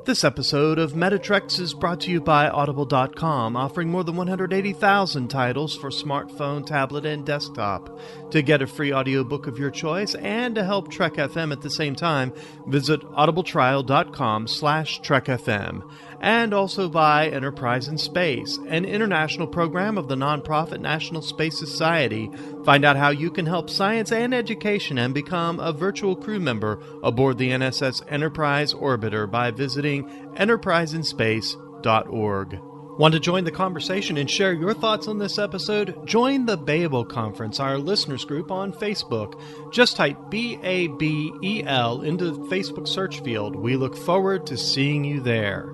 This episode of Metatrex is brought to you by Audible.com, offering more than 180,000 titles for smartphone, tablet, and desktop. To get a free audiobook of your choice and to help Trek FM at the same time, visit audibletrial.com/trekfm. And also by Enterprise in Space, an international program of the nonprofit National Space Society. Find out how you can help science and education and become a virtual crew member aboard the NSS Enterprise Orbiter by visiting enterpriseinspace.org. Want to join the conversation and share your thoughts on this episode? Join the Babel Conference, our listeners group on Facebook. Just type BABEL into the Facebook search field. We look forward to seeing you there.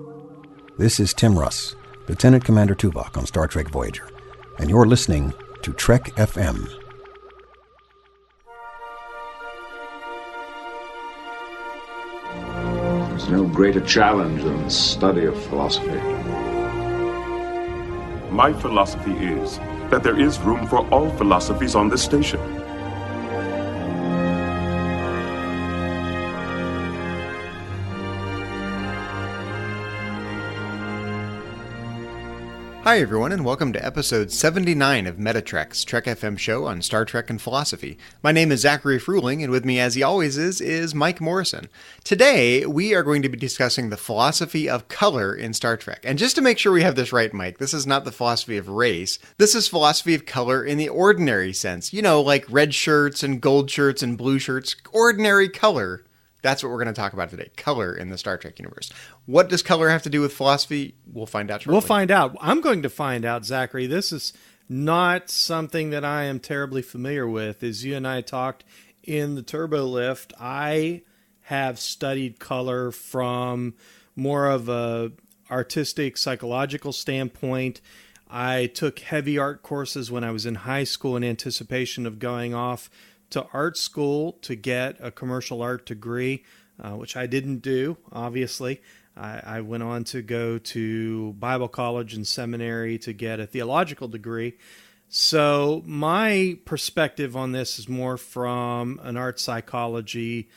This is Tim Russ, Lieutenant Commander Tuvok on Star Trek Voyager, and you're listening to Trek FM. There's no greater challenge than the study of philosophy. My philosophy is that there is room for all philosophies on this station. Hi everyone, and welcome to episode 79 of Metatrex, Trek FM show on Star Trek and philosophy. My name is Zachary Fruehling, and with me as he always is Mike Morrison. Today, we are going to be discussing the philosophy of color in Star Trek. And just to make sure we have this right, Mike, this is not the philosophy of race. This is philosophy of color in the ordinary sense. You know, like red shirts and gold shirts and blue shirts. Ordinary color. That's what we're going to talk about today, color in the Star Trek universe. What does color have to do with philosophy? We'll find out shortly. We'll find out. I'm going to find out, Zachary. This is not something that I am terribly familiar with. As you and I talked in the Turbo Lift, I have studied color from more of a artistic, psychological standpoint. I took heavy art courses when I was in high school in anticipation of going off to art school to get a commercial art degree, which I didn't do, obviously. I went on to go to Bible college and seminary to get a theological degree. So my perspective on this is more from an art psychology,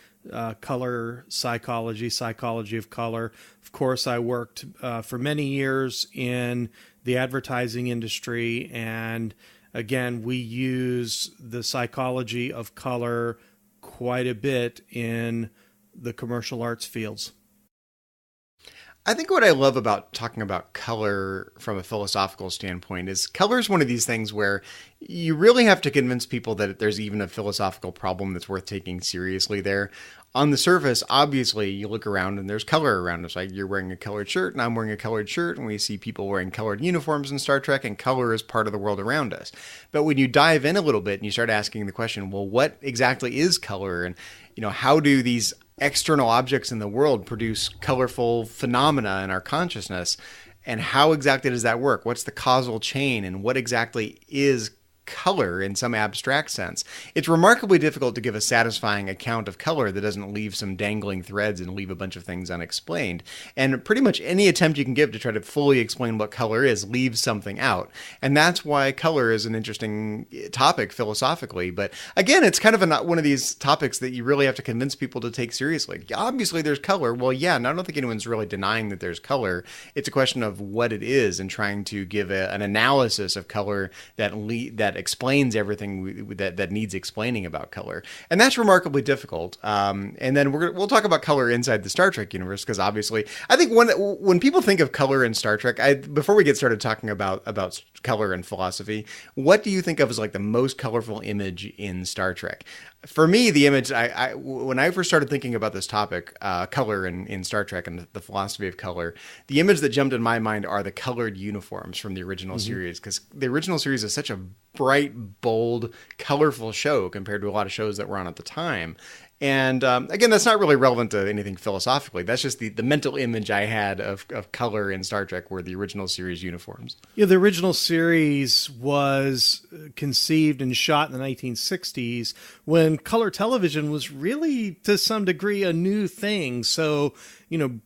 color psychology, psychology of color. Of course, I worked for many years in the advertising industry, and again, we use the psychology of color quite a bit in the commercial arts fields. I think what I love about talking about color from a philosophical standpoint is color is one of these things where you really have to convince people that there's even a philosophical problem that's worth taking seriously there. On the surface, obviously, you look around and there's color around us. Like you're wearing a colored shirt and I'm wearing a colored shirt, and we see people wearing colored uniforms in Star Trek, and color is part of the world around us. But when you dive in a little bit and you start asking the question, well, what exactly is color? And, how do these external objects in the world produce colorful phenomena in our consciousness? And how exactly does that work? What's the causal chain? And what exactly is color in some abstract sense? It's remarkably difficult to give a satisfying account of color that doesn't leave some dangling threads and leave a bunch of things unexplained. And pretty much any attempt you can give to try to fully explain what color is leaves something out. And that's why color is an interesting topic philosophically. But again, it's kind of one of these topics that you really have to convince people to take seriously. Obviously, there's color. Well, yeah, and I don't think anyone's really denying that there's color. It's a question of what it is and trying to give an analysis of color that explains everything that needs explaining about color. And that's remarkably difficult. And then we'll talk about color inside the Star Trek universe, because obviously, I think when people think of color in Star Trek, before we get started talking about color and philosophy, what do you think of as like the most colorful image in Star Trek? For me, the image, when I first started thinking about this topic, color in Star Trek and the philosophy of color, the image that jumped in my mind are the colored uniforms from the original series, because the original series is such a bright, bold, colorful show compared to a lot of shows that were on at the time. And again, that's not really relevant to anything philosophically. That's just the mental image I had of color in Star Trek were the original series uniforms. Yeah, the original series was conceived and shot in the 1960s when color television was really, to some degree, a new thing. So,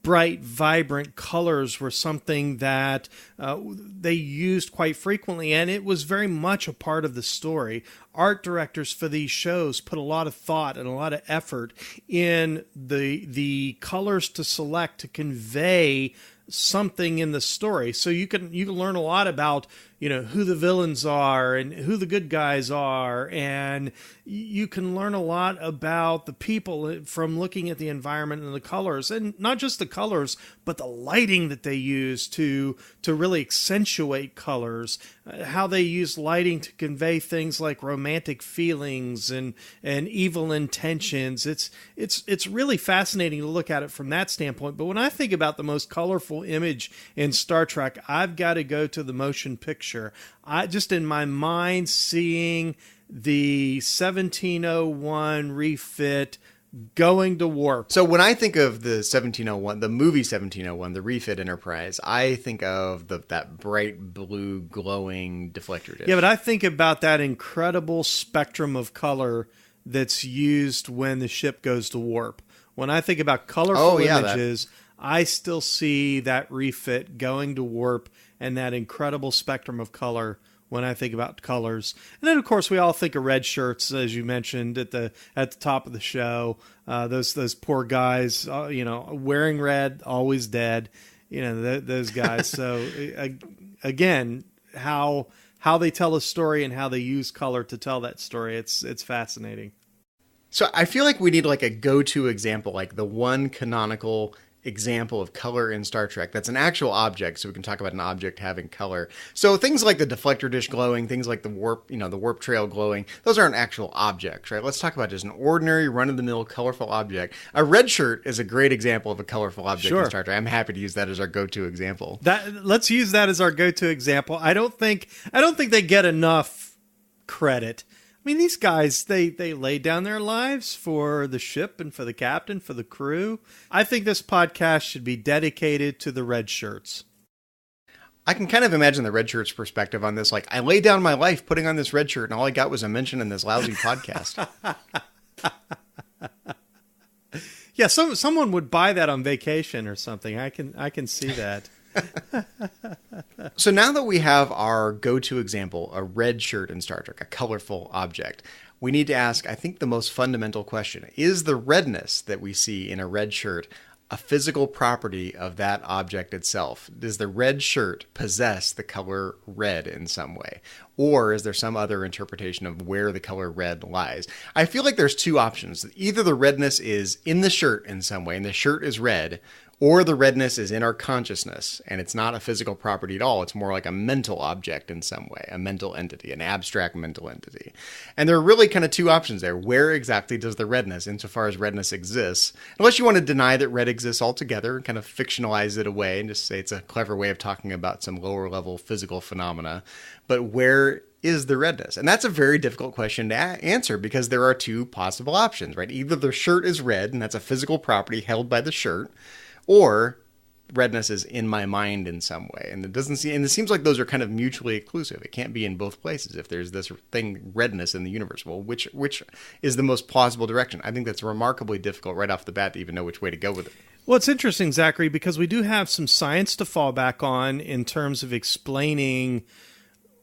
bright, vibrant colors were something that they used quite frequently, and it was very much a part of the story. art directors for these shows put a lot of thought and a lot of effort in the colors to select to convey something in the story. So you can learn a lot about, who the villains are and who the good guys are, and you can learn a lot about the people from looking at the environment and the colors, and not just the colors, but the lighting that they use to really accentuate colors, how they use lighting to convey things like romantic feelings and evil intentions. It's really fascinating to look at it from that standpoint. But when I think about the most colorful image in Star Trek, I've got to go to the motion picture. I just, in my mind, seeing the 1701 refit going to warp. So when I think of the 1701, the movie 1701, the refit Enterprise, I think of that bright blue glowing deflector dish. Yeah, but I think about that incredible spectrum of color that's used when the ship goes to warp. When I think about colorful images, I still see that refit going to warp and that incredible spectrum of color when I think about colors. And then, of course, we all think of Redshirts, as you mentioned at the top of the show. Those poor guys, wearing red, always dead. Those guys. So again, how they tell a story and how they use color to tell that story. It's fascinating. So I feel like we need like a go-to example, like the one canonical example of color in Star Trek that's an actual object, so we can talk about an object having color. So things like the deflector dish glowing, things like the warp trail glowing, those aren't actual objects, right? Let's talk about just an ordinary run-of-the-mill colorful object. A red shirt is a great example of a colorful object in Star Trek. I'm happy to use that as our go-to example. Let's use that as our go-to example. I don't think they get enough credit. I mean, these guys, they lay down their lives for the ship and for the captain, for the crew. I think this podcast should be dedicated to the Redshirts. I can kind of imagine the Redshirts' perspective on this. Like, I laid down my life putting on this red shirt, and all I got was a mention in this lousy podcast. Yeah, someone would buy that on vacation or something. I can see that. So now that we have our go-to example, a red shirt in Star Trek, a colorful object, we need to ask, I think, the most fundamental question. Is the redness that we see in a red shirt a physical property of that object itself? Does the red shirt possess the color red in some way? Or is there some other interpretation of where the color red lies? I feel like there's two options. Either the redness is in the shirt in some way, and the shirt is red, or the redness is in our consciousness, and it's not a physical property at all. It's more like a mental object in some way, a mental entity, an abstract mental entity. And there are really kind of two options there. Where exactly does the redness, insofar as redness exists, unless you want to deny that red exists altogether and kind of fictionalize it away and just say it's a clever way of talking about some lower level physical phenomena, but where is the redness? And that's a very difficult question to answer because there are two possible options, right? Either the shirt is red, and that's a physical property held by the shirt, or redness is in my mind in some way. And it seems like those are kind of mutually exclusive. It can't be in both places if there's this thing, redness, in the universe. Well, which is the most plausible direction? I think that's remarkably difficult right off the bat to even know which way to go with it. Well, it's interesting, Zachary, because we do have some science to fall back on in terms of explaining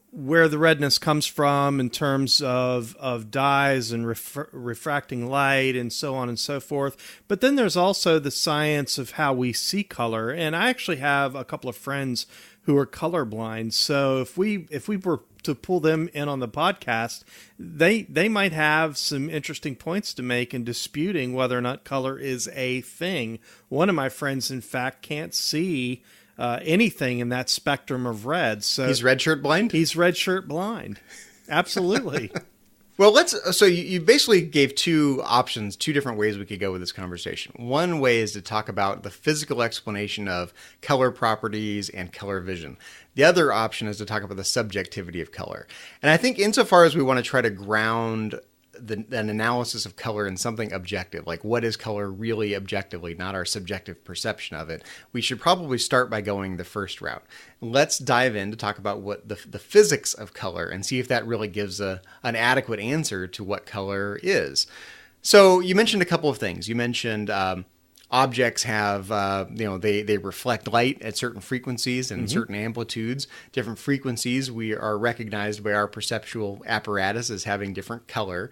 where the redness comes from in terms of dyes and refracting light and so on and so forth. But then there's also the science of how we see color. And I actually have a couple of friends who are colorblind. So if we were to pull them in on the podcast, they might have some interesting points to make in disputing whether or not color is a thing. One of my friends, in fact, can't see anything in that spectrum of red. So he's redshirt blind? He's redshirt blind. Absolutely. Well, so you basically gave two options, two different ways we could go with this conversation. One way is to talk about the physical explanation of color properties and color vision. The other option is to talk about the subjectivity of color. And I think insofar as we want to try to ground an analysis of color in something objective, like what is color really objectively, not our subjective perception of it, we should probably start by going the first route. Let's dive in to talk about what the physics of color and see if that really gives an adequate answer to what color is. So you mentioned a couple of things. You mentioned objects have, they reflect light at certain frequencies and certain amplitudes. Different frequencies we are recognized by our perceptual apparatus as having different color.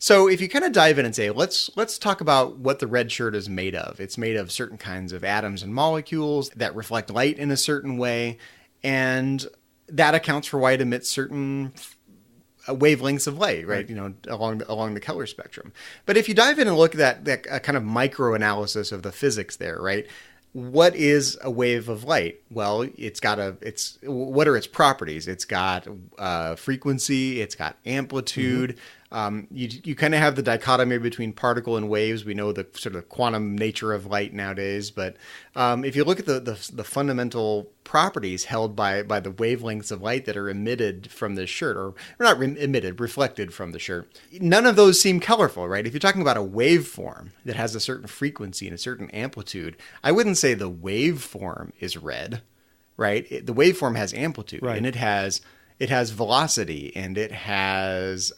So if you kind of dive in and say, let's talk about what the red shirt is made of. It's made of certain kinds of atoms and molecules that reflect light in a certain way, and that accounts for why it emits certain wavelengths of light, right? Along the color spectrum. But if you dive in and look at that kind of micro analysis of the physics there, right? What is a wave of light? Well, what are its properties? It's got frequency, it's got amplitude. You kind of have the dichotomy between particle and waves. We know the sort of quantum nature of light nowadays, but if you look at the fundamental properties held by the wavelengths of light that are emitted from this shirt, or not emitted, reflected from the shirt, none of those seem colorful, right? If you're talking about a waveform that has a certain frequency and a certain amplitude, I wouldn't say the waveform is red, right? The waveform has amplitude, right, and it has velocity, and it has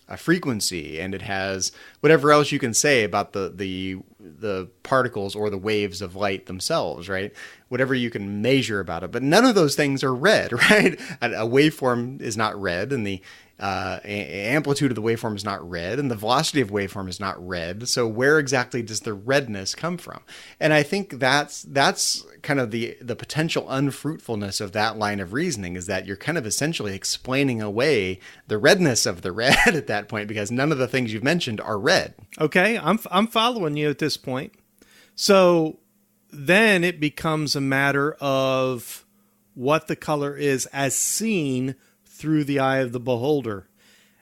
a frequency, and it has whatever else you can say about the particles or the waves of light themselves, right? Whatever you can measure about it. But none of those things are red, right? A waveform is not red, and the amplitude of the waveform is not red, and the velocity of waveform is not red. So where exactly does the redness come from? And I think that's kind of the potential unfruitfulness of that line of reasoning, is that you're kind of essentially explaining away the redness of the red at that point, because none of the things you've mentioned are red. Okay, I'm following you at this point. So then it becomes a matter of what the color is as seen through the eye of the beholder.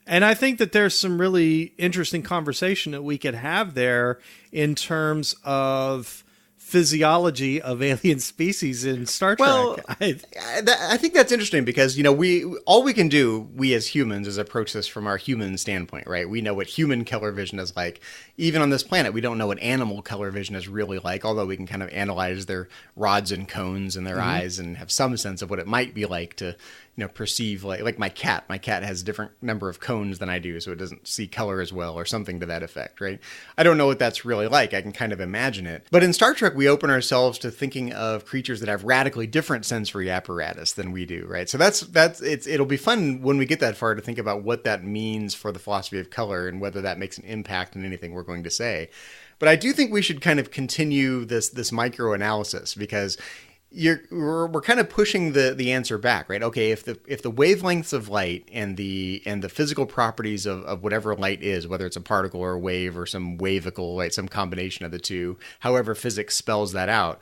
And I think that there's some really interesting conversation that we could have there in terms of physiology of alien species in Star Trek. Well, I think that's interesting because, all we can do, we as humans, is approach this from our human standpoint, right? We know what human color vision is like. Even on this planet, we don't know what animal color vision is really like, although we can kind of analyze their rods and cones in their eyes and have some sense of what it might be like to, perceive, like my cat. My cat has a different number of cones than I do, so it doesn't see color as well, or something to that effect, right? I don't know what that's really like. I can kind of imagine it. But in Star Trek, we open ourselves to thinking of creatures that have radically different sensory apparatus than we do, right? So it'll be fun when we get that far to think about what that means for the philosophy of color and whether that makes an impact in anything we're going to say. But I do think we should kind of continue this micro analysis, because we're kind of pushing the answer back, right? Okay, if the wavelengths of light and the physical properties of whatever light is, whether it's a particle or a wave or some wavicle, right, some combination of the two, however physics spells that out,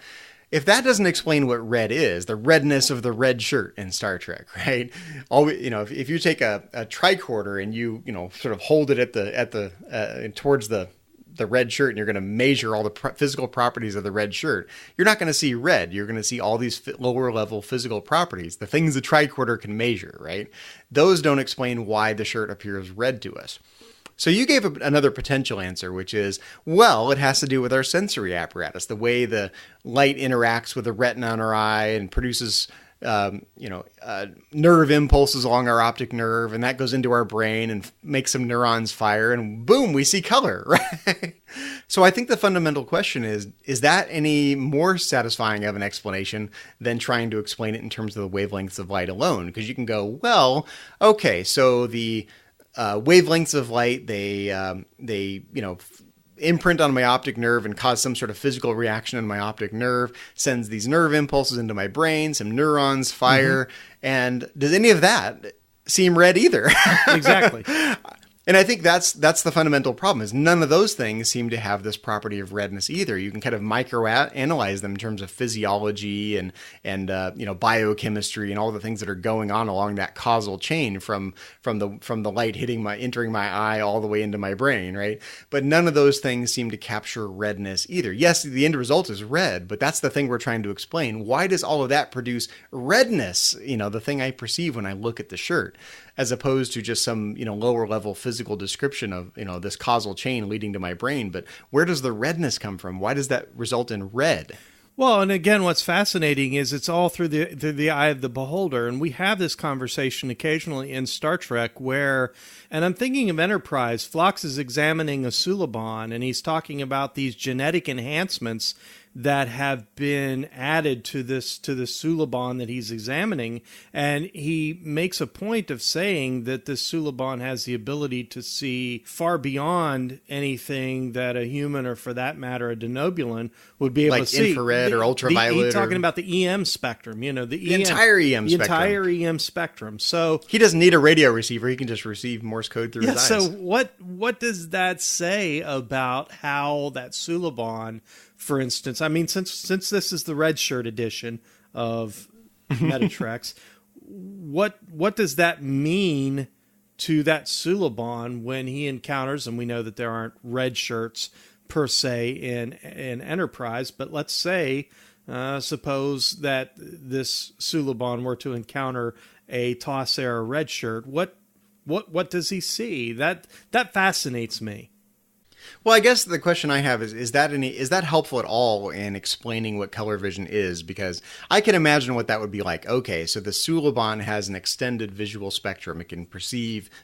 if that doesn't explain what red is, the redness of the red shirt in Star Trek, right? If you take a tricorder and you sort of hold it towards the red shirt, and you're going to measure all the physical properties of the red shirt, you're not going to see red. You're going to see all these lower level physical properties, the things the tricorder can measure, right? Those don't explain why the shirt appears red to us. So you gave another potential answer, which is, well, it has to do with our sensory apparatus, the way the light interacts with the retina on our eye and produces nerve impulses along our optic nerve, and that goes into our brain and makes some neurons fire, and boom, we see color, right? So I think the fundamental question is that any more satisfying of an explanation than trying to explain it in terms of the wavelengths of light alone? Because you can go, well, okay, so the wavelengths of light, they imprint on my optic nerve and cause some sort of physical reaction in my optic nerve, sends these nerve impulses into my brain, some neurons fire, and does any of that seem red either? Exactly. And I think that's the fundamental problem, is none of those things seem to have this property of redness either. You can kind of microanalyze them in terms of physiology and biochemistry and all the things that are going on along that causal chain from the light entering my eye all the way into my brain, right? But none of those things seem to capture redness either. Yes, the end result is red, but that's the thing we're trying to explain. Why does all of that produce redness? The thing I perceive when I look at the shirt, as opposed to just some, lower level physical description of, this causal chain leading to my brain. But where does the redness come from? Why does that result in red? Well, and again, what's fascinating is it's all through the eye of the beholder, and we have this conversation occasionally in Star Trek where, and I'm thinking of Enterprise, Phlox is examining a Suliban, and he's talking about these genetic enhancements that have been added to the Suliban that he's examining, and he makes a point of saying that this Suliban has the ability to see far beyond anything that a human, or for that matter a Denobulan, would be able to see. Like infrared or ultraviolet. He's talking about the EM spectrum, the entire EM spectrum. The entire EM spectrum. So he doesn't need a radio receiver. He can just receive Morse code through his eyes. So what does that say about how that Suliban, for instance, I mean, since this is the Redshirt edition of Metatreks, what does that mean to that Suliban when he encounters, and we know that there aren't red shirts per se in Enterprise, but let's say, suppose that this Suliban were to encounter a Tosser red shirt, what does he see? That fascinates me. Well, I guess the question I have is that helpful at all in explaining what color vision is? Because I can imagine what that would be like. Okay, so the Suliban has an extended visual spectrum. It can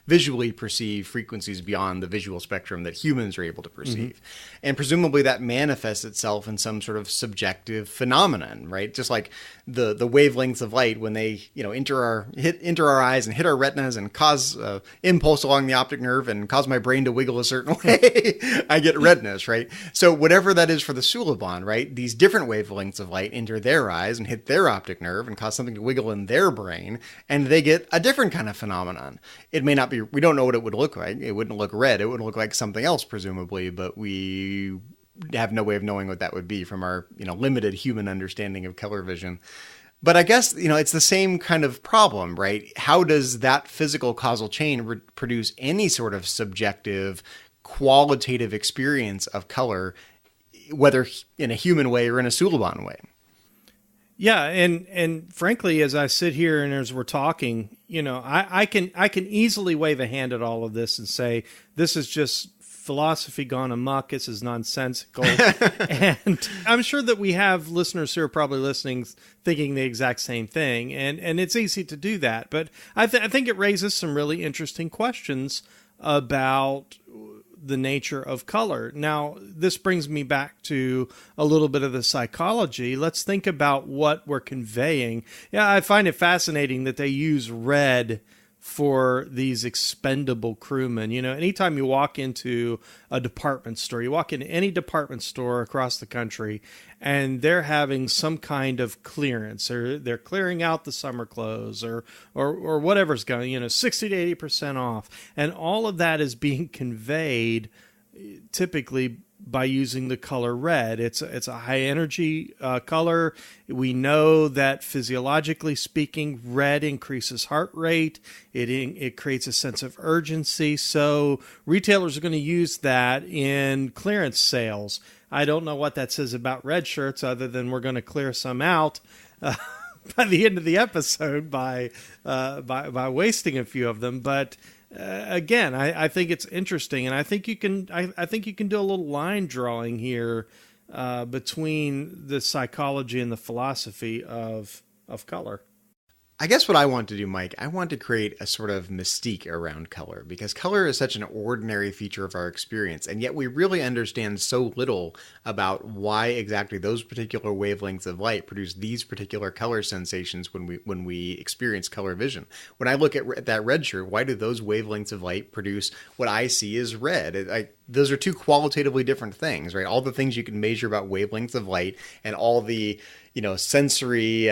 visually perceive frequencies beyond the visual spectrum that humans are able to perceive. Mm-hmm. And presumably that manifests itself in some sort of subjective phenomenon, right? Just like the wavelengths of light when they, enter our eyes and hit our retinas and cause impulse along the optic nerve and cause my brain to wiggle a certain way. I get redness, right? So whatever that is for the Suliban, right? These different wavelengths of light enter their eyes and hit their optic nerve and cause something to wiggle in their brain, and they get a different kind of phenomenon. It may not be, we don't know what it would look like. It wouldn't look red. It would look like something else, presumably, but we have no way of knowing what that would be from our, limited human understanding of color vision. But I guess, it's the same kind of problem, right? How does that physical causal chain produce any sort of subjective qualitative experience of color, whether in a human way or in a Suliban way? Yeah, and frankly, as I sit here and as we're talking, I can easily wave a hand at all of this and say this is just philosophy gone amok. This is nonsensical. And I'm sure that we have listeners who are probably listening thinking the exact same thing, and it's easy to do that. But I think it raises some really interesting questions about the nature of color. Now, this brings me back to a little bit of the psychology. Let's think about what we're conveying. Yeah, I find it fascinating that they use red for these expendable crewmen. Anytime you walk into a department store, you walk into any department store across the country, and they're having some kind of clearance, or they're clearing out the summer clothes, or whatever's going, 60 to 80% off. And all of that is being conveyed typically by using the color red. It's a high energy color. We know that physiologically speaking, red increases heart rate. It creates a sense of urgency. So retailers are going to use that in clearance sales. I don't know what that says about red shirts, other than we're going to clear some out by the end of the episode by wasting a few of them. But again, I think it's interesting, and I think you can do a little line drawing here between the psychology and the philosophy of color. I guess what I want to do, Mike, I want to create a sort of mystique around color, because color is such an ordinary feature of our experience, and yet we really understand so little about why exactly those particular wavelengths of light produce these particular color sensations when we experience color vision. When I look at that red shirt, why do those wavelengths of light produce what I see as red? Those are two qualitatively different things, right? All the things you can measure about wavelengths of light and all the sensory,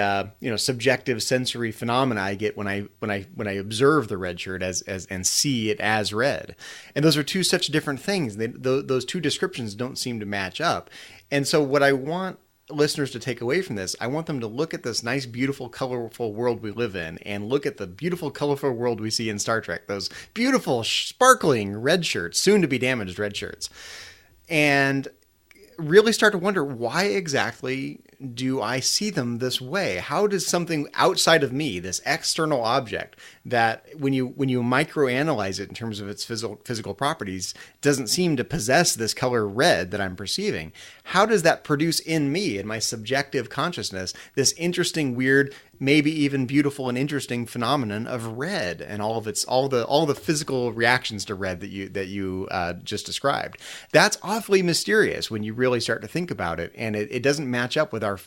subjective sensory phenomena I get when I observe the red shirt and see it as red. And those are two such different things. Those two descriptions don't seem to match up. And so what I want listeners to take away from this, I want them to look at this nice, beautiful, colorful world we live in, and look at the beautiful, colorful world we see in Star Trek. Those beautiful, sparkling red shirts, soon to be damaged red shirts. And really start to wonder, why exactly do I see them this way? How does something outside of me, this external object that when you microanalyze it in terms of its physical properties, doesn't seem to possess this color red that I'm perceiving? How does that produce in me, in my subjective consciousness, this interesting, weird, maybe even beautiful and interesting phenomenon of red and all the physical reactions to red that you just described? That's awfully mysterious when you really start to think about it, and it doesn't match up with our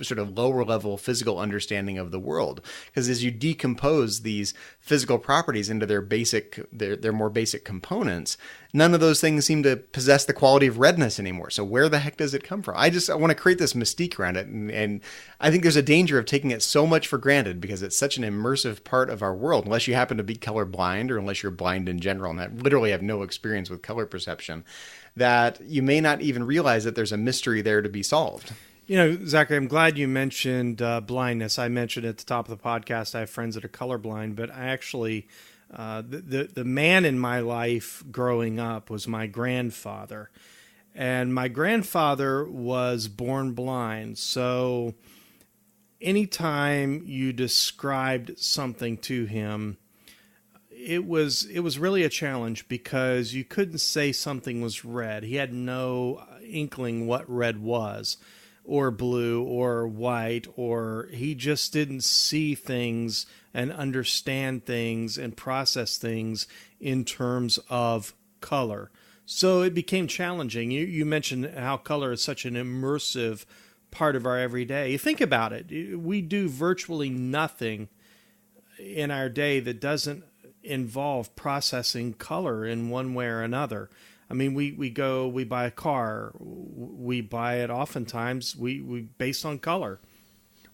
sort of lower level physical understanding of the world. Because as you decompose these physical properties into their more basic components, none of those things seem to possess the quality of redness anymore. So where the heck does it come from? I want to create this mystique around it, and I think there's a danger of taking it so much for granted because it's such an immersive part of our world, unless you happen to be colorblind or unless you're blind in general and literally have no experience with color perception, that you may not even realize that there's a mystery there to be solved. You know, Zachary, I'm glad you mentioned blindness. I mentioned at the top of the podcast I have friends that are colorblind, but I actually, the man in my life growing up was my grandfather. And my grandfather was born blind, so anytime you described something to him, it was really a challenge because you couldn't say something was red. He had no inkling what red was, or blue, or white, or he just didn't see things and understand things and process things in terms of color. So it became challenging. You mentioned how color is such an immersive part of our everyday. You think about it. We do virtually nothing in our day that doesn't involve processing color in one way or another. I mean, we buy a car. We buy it oftentimes we based on color.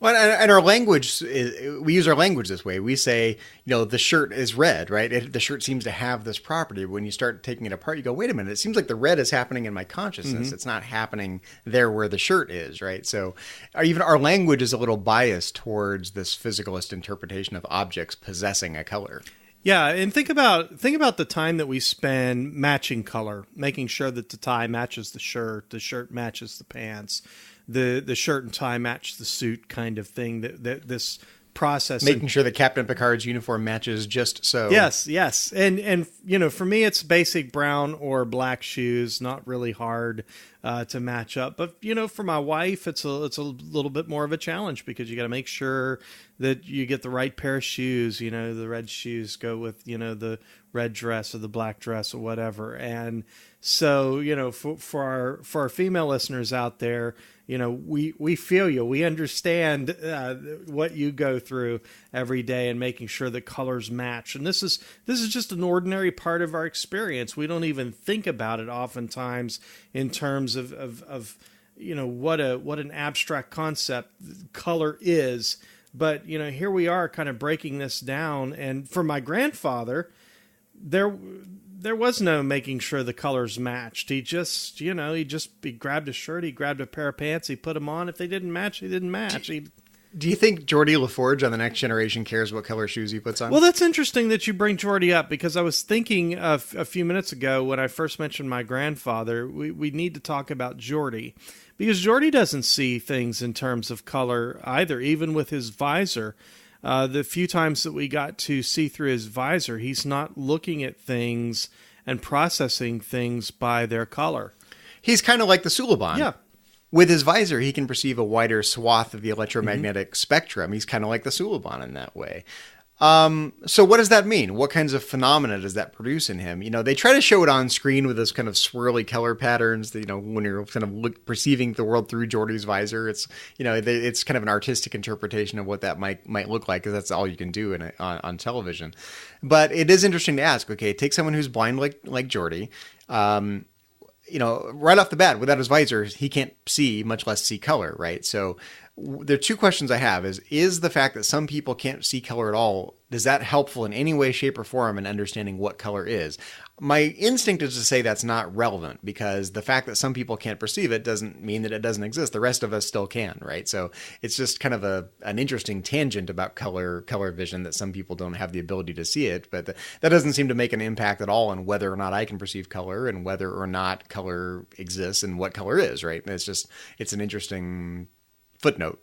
Well, and our language, we use our language this way. We say, the shirt is red, right? The shirt seems to have this property. When you start taking it apart, you go, wait a minute, it seems like the red is happening in my consciousness. Mm-hmm. It's not happening there where the shirt is, right? So even our language is a little biased towards this physicalist interpretation of objects possessing a color. Yeah, and think about the time that we spend matching color, making sure that the tie matches the shirt matches the pants, the shirt and tie match the suit, kind of thing. That this process, making sure that Captain Picard's uniform matches just so. Yes, and for me it's basic brown or black shoes, not really hard to match up. But for my wife, it's a little bit more of a challenge because you got to make sure that you get the right pair of shoes. The red shoes go with the red dress or the black dress or whatever. And so for our female listeners out there, we feel you. We understand what you go through every day and making sure that colors match. And this is just an ordinary part of our experience. We don't even think about it oftentimes in terms of what an abstract concept color is. But here we are, kind of breaking this down. And for my grandfather, there was no making sure the colors matched. He just, he grabbed a shirt, he grabbed a pair of pants, he put them on. If they didn't match, they didn't match. Do you think Geordie LaForge on The Next Generation cares what color shoes he puts on? Well, that's interesting that you bring Geordie up, because I was thinking a few minutes ago when I first mentioned my grandfather, we need to talk about Geordie, because Geordie doesn't see things in terms of color either, even with his visor. The few times that we got to see through his visor, he's not looking at things and processing things by their color. He's kind of like the Suliban. Yeah. With his visor, he can perceive a wider swath of the electromagnetic spectrum. He's kind of like the Suliban in that way. So what does that mean? What kinds of phenomena does that produce in him? They try to show it on screen with those kind of swirly color patterns that, when you're kind of perceiving the world through Geordie's visor, it's, it's kind of an artistic interpretation of what that might look like, because that's all you can do on television. But it is interesting to ask, okay, take someone who's blind like Geordie, right off the bat, without his visor, he can't see, much less see color, right? So there are two questions I have. Is the fact that some people can't see color at all, is that helpful in any way, shape, or form in understanding what color is? My instinct is to say that's not relevant, because the fact that some people can't perceive it doesn't mean that it doesn't exist. The rest of us still can, right? So it's just kind of an interesting tangent about color vision, that some people don't have the ability to see it, but that doesn't seem to make an impact at all on whether or not I can perceive color and whether or not color exists and what color is, right? And it's an interesting footnote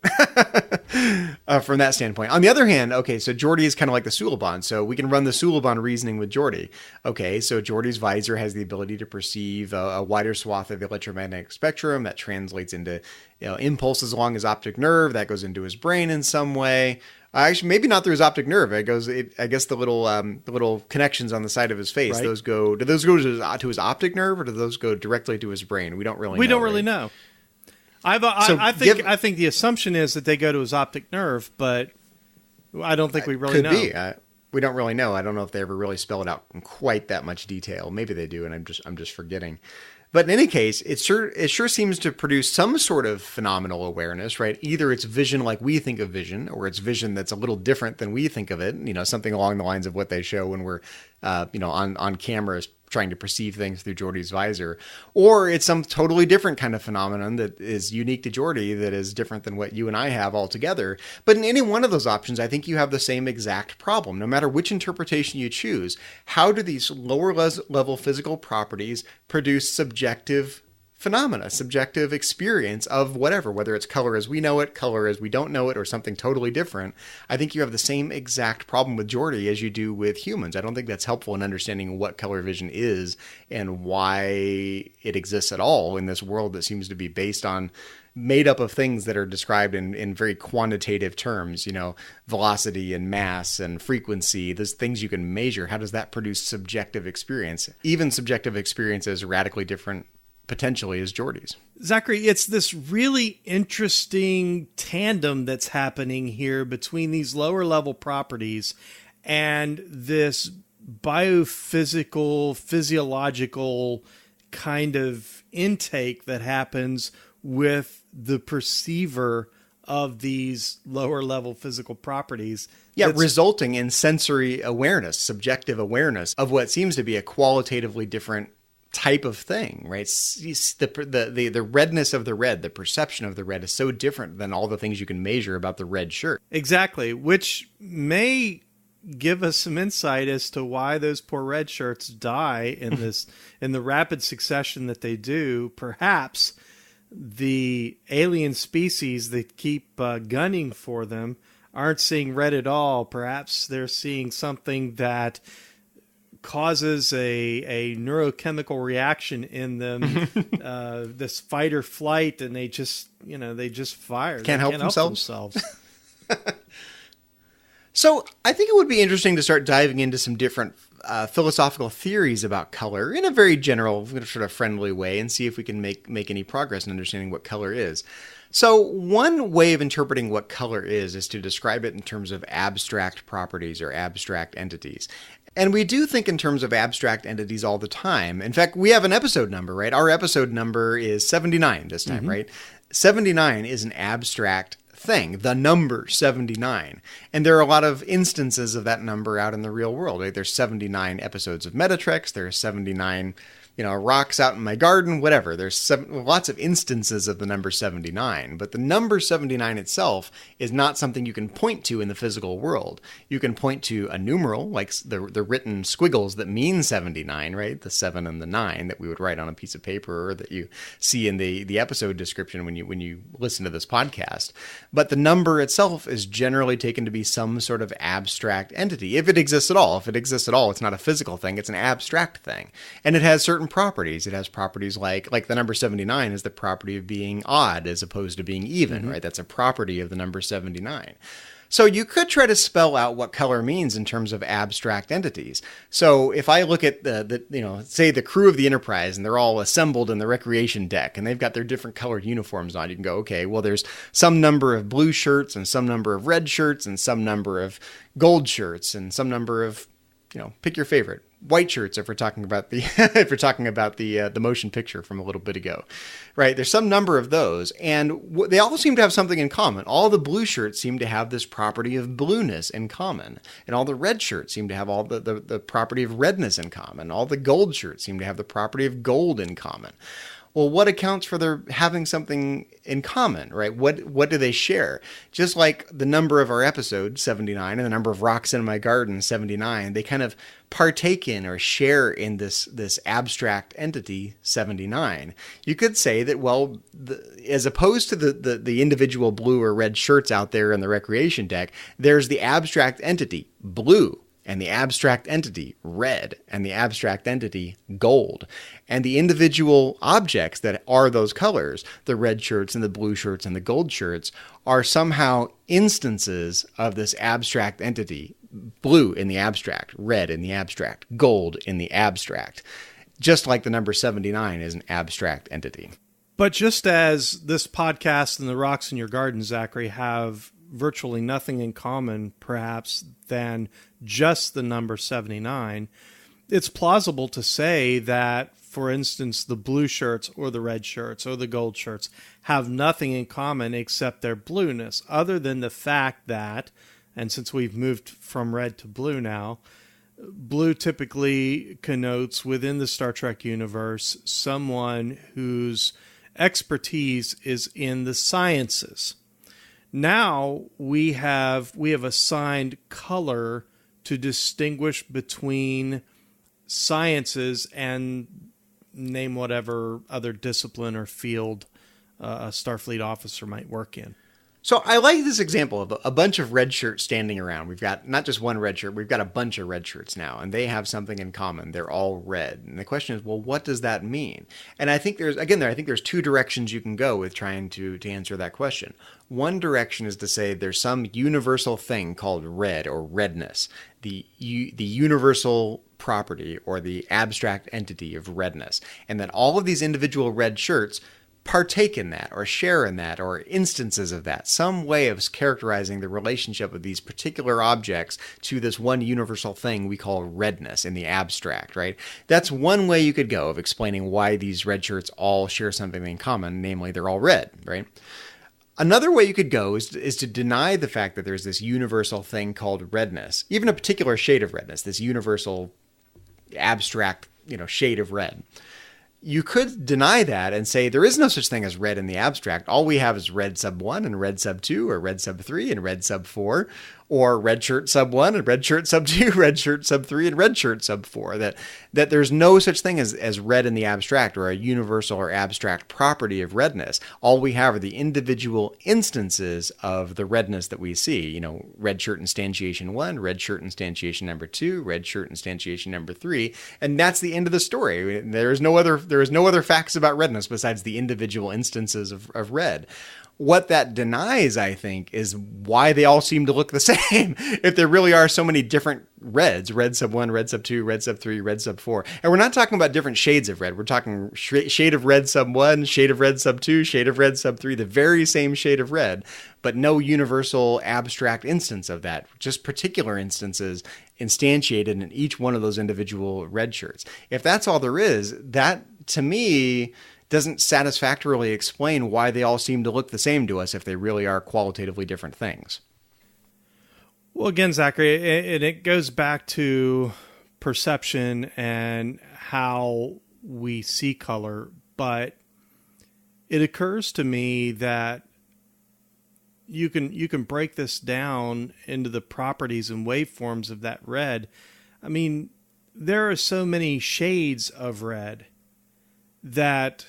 from that standpoint. On the other hand, okay, so Geordie is kind of like the Suliban. So we can run the Suliban reasoning with Geordie. Okay, so Geordie's visor has the ability to perceive a wider swath of the electromagnetic spectrum that translates into impulses along his optic nerve. That goes into his brain in some way. Actually, maybe not through his optic nerve. I guess the little connections on the side of his face. Right. Do those go to his optic nerve, or do those go directly to his brain? We don't really know. We don't really know. I think the assumption is that they go to his optic nerve, but I don't think we really know. Could be. We don't really know. I don't know if they ever really spell it out in quite that much detail. Maybe they do, and I'm just forgetting. But in any case, it sure seems to produce some sort of phenomenal awareness, right? Either it's vision like we think of vision, or it's vision that's a little different than we think of it. Something along the lines of what they show when we're, on cameras trying to perceive things through Geordie's visor, or it's some totally different kind of phenomenon that is unique to Geordie that is different than what you and I have altogether. But in any one of those options, I think you have the same exact problem. No matter which interpretation you choose, how do these lower level physical properties produce subjective phenomena, subjective experience of whatever, whether it's color as we know it, color as we don't know it, or something totally different? I think you have the same exact problem with Geordie as you do with humans. I don't think that's helpful in understanding what color vision is and why it exists at all in this world that seems to be made up of things that are described in very quantitative terms, velocity and mass and frequency, those things you can measure. How does that produce subjective experience? Even subjective experience is radically different potentially as Geordie's. Zachary, it's this really interesting tandem that's happening here between these lower level properties and this biophysical, physiological kind of intake that happens with the perceiver of these lower level physical properties. Yeah, resulting in sensory awareness, subjective awareness of what seems to be a qualitatively different type of thing, right? The redness of the red, the perception of the red is so different than all the things you can measure about the red shirt. Exactly, which may give us some insight as to why those poor red shirts die in the rapid succession that they do. Perhaps the alien species that keep gunning for them aren't seeing red at all. Perhaps they're seeing something that causes a neurochemical reaction in them, this fight or flight, and they just fire. Can't help themselves. So I think it would be interesting to start diving into some different philosophical theories about color in a very general, sort of friendly way, and see if we can make any progress in understanding what color is. So one way of interpreting what color is to describe it in terms of abstract properties or abstract entities. And we do think in terms of abstract entities all the time. In fact, we have an episode number, right? Our episode number is 79 this time, right? 79 is an abstract thing, the number 79. And there are a lot of instances of that number out in the real world. Right? There's 79 episodes of Metatrex. There are 79 rocks out in my garden, whatever. There's lots of instances of the number 79, but the number 79 itself is not something you can point to in the physical world. You can point to a numeral, like the written squiggles that mean 79, right? The 7 and the 9 that we would write on a piece of paper, or that you see in the episode description when you listen to this podcast. But the number itself is generally taken to be some sort of abstract entity, if it exists at all. If it exists at all, it's not a physical thing, it's an abstract thing. And it has certain properties. It has properties like the number 79 is the property of being odd as opposed to being even, right? That's a property of the number 79. So you could try to spell out what color means in terms of abstract entities. So if I look at say the crew of the Enterprise, and they're all assembled in the recreation deck, and they've got their different colored uniforms on, you can go, okay, well, there's some number of blue shirts and some number of red shirts and some number of gold shirts and some number of, pick your favorite. White shirts, if we're talking about the motion picture from a little bit ago, right? There's some number of those, and they all seem to have something in common. All the blue shirts seem to have this property of blueness in common, and all the red shirts seem to have all the property of redness in common. All the gold shirts seem to have the property of gold in common. Well, what accounts for their having something in common, right? What do they share? Just like the number of our episode, 79, and the number of rocks in my garden, 79, they kind of partake in or share in this abstract entity, 79. You could say that, well, as opposed to the individual blue or red shirts out there in the recreation deck, there's the abstract entity, blue, and the abstract entity, red, and the abstract entity, gold. And the individual objects that are those colors, the red shirts and the blue shirts and the gold shirts, are somehow instances of this abstract entity, blue in the abstract, red in the abstract, gold in the abstract. Just like the number 79 is an abstract entity. But just as this podcast and the rocks in your garden, Zachary, have virtually nothing in common, perhaps, than just the number 79, it's plausible to say that, for instance, the blue shirts or the red shirts or the gold shirts have nothing in common except their blueness, other than the fact that, and since we've moved from red to blue now, blue typically connotes within the Star Trek universe someone whose expertise is in the sciences. Now we have assigned color to distinguish between sciences and name whatever other discipline or field a Starfleet officer might work in. So I like this example of a bunch of red shirts standing around. We've got not just one red shirt, we've got a bunch of red shirts now, and they have something in common. They're all red. And the question is, well, what does that mean? And I think there's two directions you can go with trying to answer that question. One direction is to say there's some universal thing called red or redness, the universal property or the abstract entity of redness, and that all of these individual red shirts partake in that or share in that or instances of that, some way of characterizing the relationship of these particular objects to this one universal thing we call redness in the abstract, right? That's one way you could go of explaining why these red shirts all share something in common, namely they're all red, right? Another way you could go is to deny the fact that there's this universal thing called redness, even a particular shade of redness, this universal abstract, shade of red. You could deny that and say there is no such thing as red in the abstract. All we have is red sub 1 and red sub 2, or red sub 3 and red sub 4, or red shirt sub 1 and red shirt sub 2, red shirt sub 3 and red shirt sub 4. That there's no such thing as red in the abstract or a universal or abstract property of redness. All we have are the individual instances of the redness that we see. Red shirt instantiation 1, red shirt instantiation number 2, red shirt instantiation number 3, and that's the end of the story. There is no other facts about redness besides the individual instances of red. What that denies, I think, is why they all seem to look the same. If there really are so many different reds, red sub 1, red sub 2, red sub 3, red sub 4. And we're not talking about different shades of red. We're talking shade of red sub 1, shade of red sub 2, shade of red sub 3, the very same shade of red, but no universal abstract instance of that, just particular instances instantiated in each one of those individual red shirts. If that's all there is, that, to me, doesn't satisfactorily explain why they all seem to look the same to us if they really are qualitatively different things. Well, again, Zachary, it goes back to perception and how we see color, but it occurs to me that you can break this down into the properties and waveforms of that red. I mean, there are so many shades of red that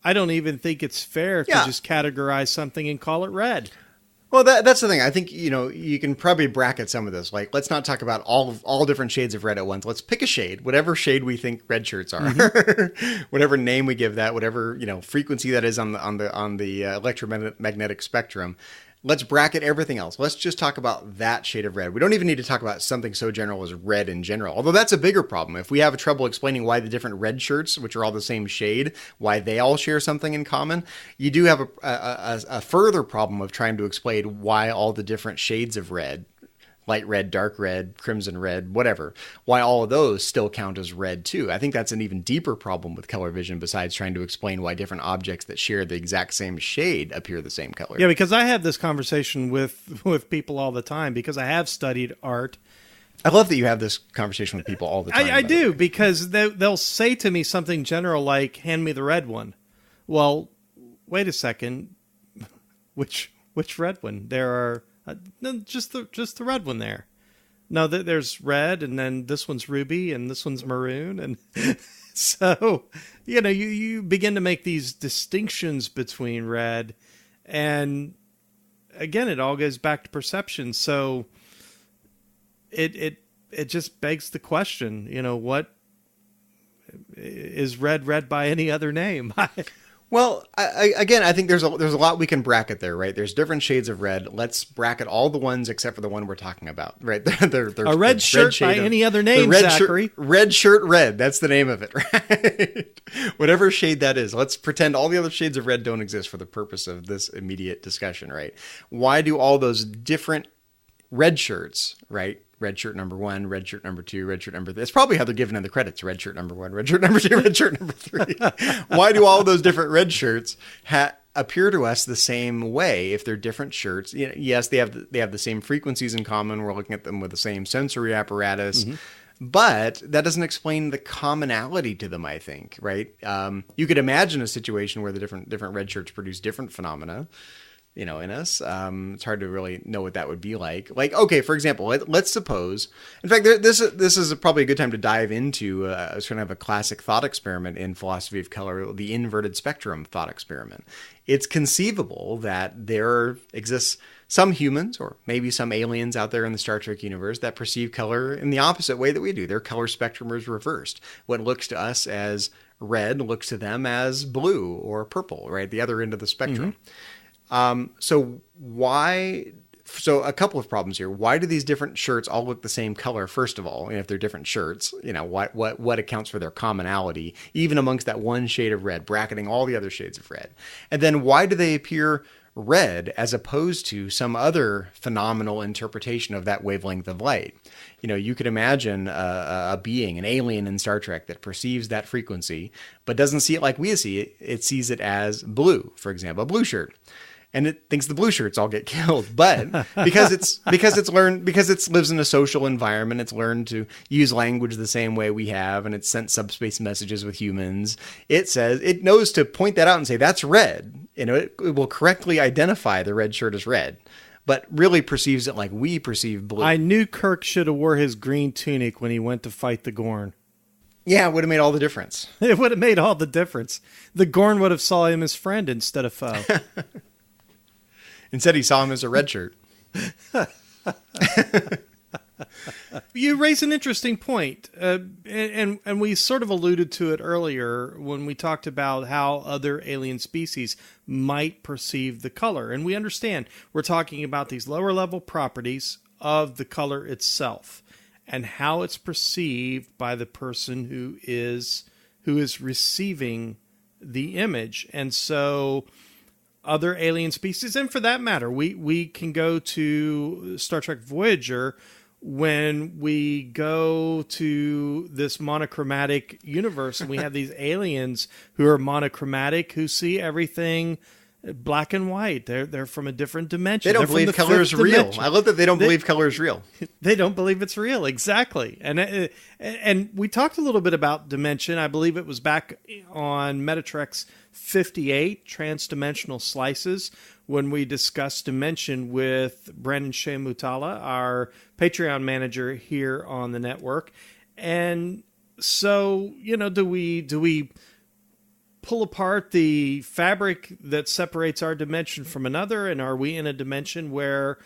I don't even think it's fair to just categorize something and call it red. Well, that's the thing. I think, you can probably bracket some of this. Like, let's not talk about all different shades of red at once. Let's pick a shade, whatever shade we think red shirts are, whatever name we give that, whatever, frequency that is on the electromagnetic spectrum. Let's bracket everything else. Let's just talk about that shade of red. We don't even need to talk about something so general as red in general, although that's a bigger problem. If we have trouble explaining why the different red shirts, which are all the same shade, why they all share something in common, you do have a further problem of trying to explain why all the different shades of red, light red, dark red, crimson red, whatever, why all of those still count as red too. I think that's an even deeper problem with color vision besides trying to explain why different objects that share the exact same shade appear the same color. Yeah, because I have this conversation with people all the time because I have studied art I love that you have this conversation with people all the time. I do, because they'll say to me something general like, hand me the red one. Well, wait a second. Which red one? There are no, just the red one there. No, there's red, and then this one's ruby, and this one's maroon, and so you begin to make these distinctions between red, and again, it all goes back to perception. So it just begs the question, what is red by any other name? Well, I think there's a lot we can bracket there, right? There's different shades of red. Let's bracket all the ones except for the one we're talking about, right? They're a red shirt by any other name, Zachary. Red shirt red. That's the name of it, right? Whatever shade that is. Let's pretend all the other shades of red don't exist for the purpose of this immediate discussion, right? Why do all those different red shirts, right? Red shirt number 1, red shirt number 2, red shirt number 3. That's probably how they're given in the credits. Red shirt number 1, red shirt number 2, red shirt number 3. Why do all those different red shirts appear to us the same way if they're different shirts? Yes, they have the same frequencies in common. We're looking at them with the same sensory apparatus. Mm-hmm. But that doesn't explain the commonality to them, I think, right? You could imagine a situation where the different red shirts produce different phenomena, in us. It's hard to really know what that would be like. Like, okay, for example, let's suppose, in fact, this is probably a good time to dive into sort of a classic thought experiment in philosophy of color, the inverted spectrum thought experiment. It's conceivable that there exists some humans or maybe some aliens out there in the Star Trek universe that perceive color in the opposite way that we do. Their color spectrum is reversed. What looks to us as red looks to them as blue or purple, right? The other end of the spectrum. Mm-hmm. So a couple of problems here. Why do these different shirts all look the same color, first of all? And if they're different shirts, what accounts for their commonality, even amongst that one shade of red, bracketing all the other shades of red? And then why do they appear red as opposed to some other phenomenal interpretation of that wavelength of light? You could imagine a being, an alien in Star Trek that perceives that frequency, but doesn't see it like we see it. It sees it as blue, for example, a blue shirt. And it thinks the blue shirts all get killed, but because it lives in a social environment, it's learned to use language the same way we have, and it's sent subspace messages with humans. It knows to point that out and say that's red. It will correctly identify the red shirt as red, but really perceives it like we perceive blue. I knew Kirk should have wore his green tunic when he went to fight the Gorn. Yeah, it would have made all the difference. It would have made all the difference. The Gorn would have saw him as friend instead of foe. Instead, he saw him as a red shirt. You raise an interesting point, and we sort of alluded to it earlier when we talked about how other alien species might perceive the color. And we understand we're talking about these lower level properties of the color itself and how it's perceived by the person who is receiving the image. And so other alien species, and for that matter, we can go to Star Trek Voyager when we go to this monochromatic universe and we have these aliens who are monochromatic, who see everything black and white. They're from a different dimension. They don't believe color is real. I love that they don't believe color is real. They don't believe it's real. Exactly. And we talked a little bit about dimension. I believe it was back on Metatrex 58, Transdimensional Slices, when we discussed dimension with Brandon Shea Mutala, our Patreon manager here on the network. And so, do we pull apart the fabric that separates our dimension from another, and are we in a dimension where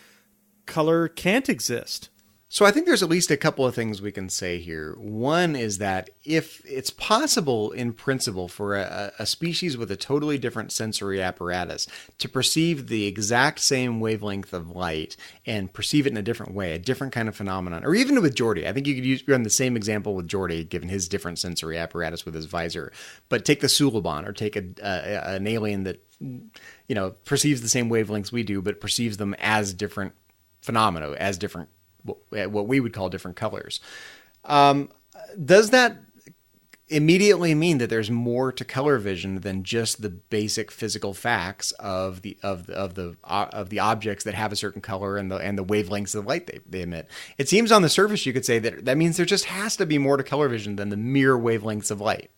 color can't exist? So I think there's at least a couple of things we can say here. One is that if it's possible in principle for a species with a totally different sensory apparatus to perceive the exact same wavelength of light and perceive it in a different way, a different kind of phenomenon, or even with Geordi. I think you could run the same example with Geordi, given his different sensory apparatus with his visor. But take the Suliban, or take an alien that perceives the same wavelengths we do, but perceives them as different phenomena, as different, what we would call different colors. Does that immediately mean that there's more to color vision than just the basic physical facts of the objects that have a certain color and the wavelengths of the light they emit. It seems on the surface you could say that means there just has to be more to color vision than the mere wavelengths of light.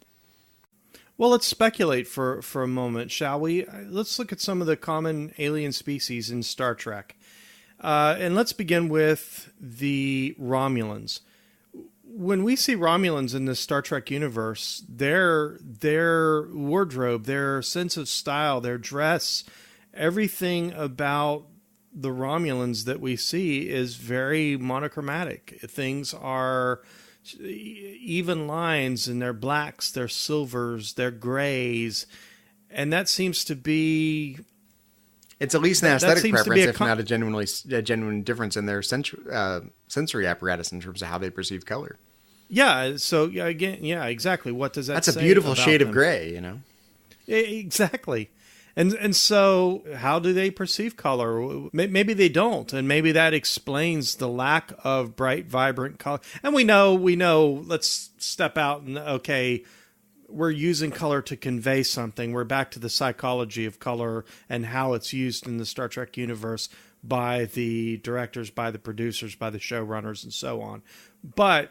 Well, let's speculate for a moment, shall we? Let's look at some of the common alien species in Star Trek. And let's begin with the Romulans. When we see Romulans in the Star Trek universe, their wardrobe, their sense of style, their dress, everything about the Romulans that we see is very monochromatic. Things are even lines, and their blacks, their silvers, their grays, and that seems to be... It's at least an aesthetic preference, if not a genuine difference in their sensory apparatus in terms of how they perceive color. Yeah. So again, yeah, exactly. What does that say? That's a beautiful shade them? of gray, you know. Exactly. And so how do they perceive color? Maybe they don't, and maybe that explains the lack of bright, vibrant color. And we know. Let's step out and okay. We're using color to convey something. We're back to the psychology of color and how it's used in the Star Trek universe by the directors, by the producers, by the showrunners, and so on. But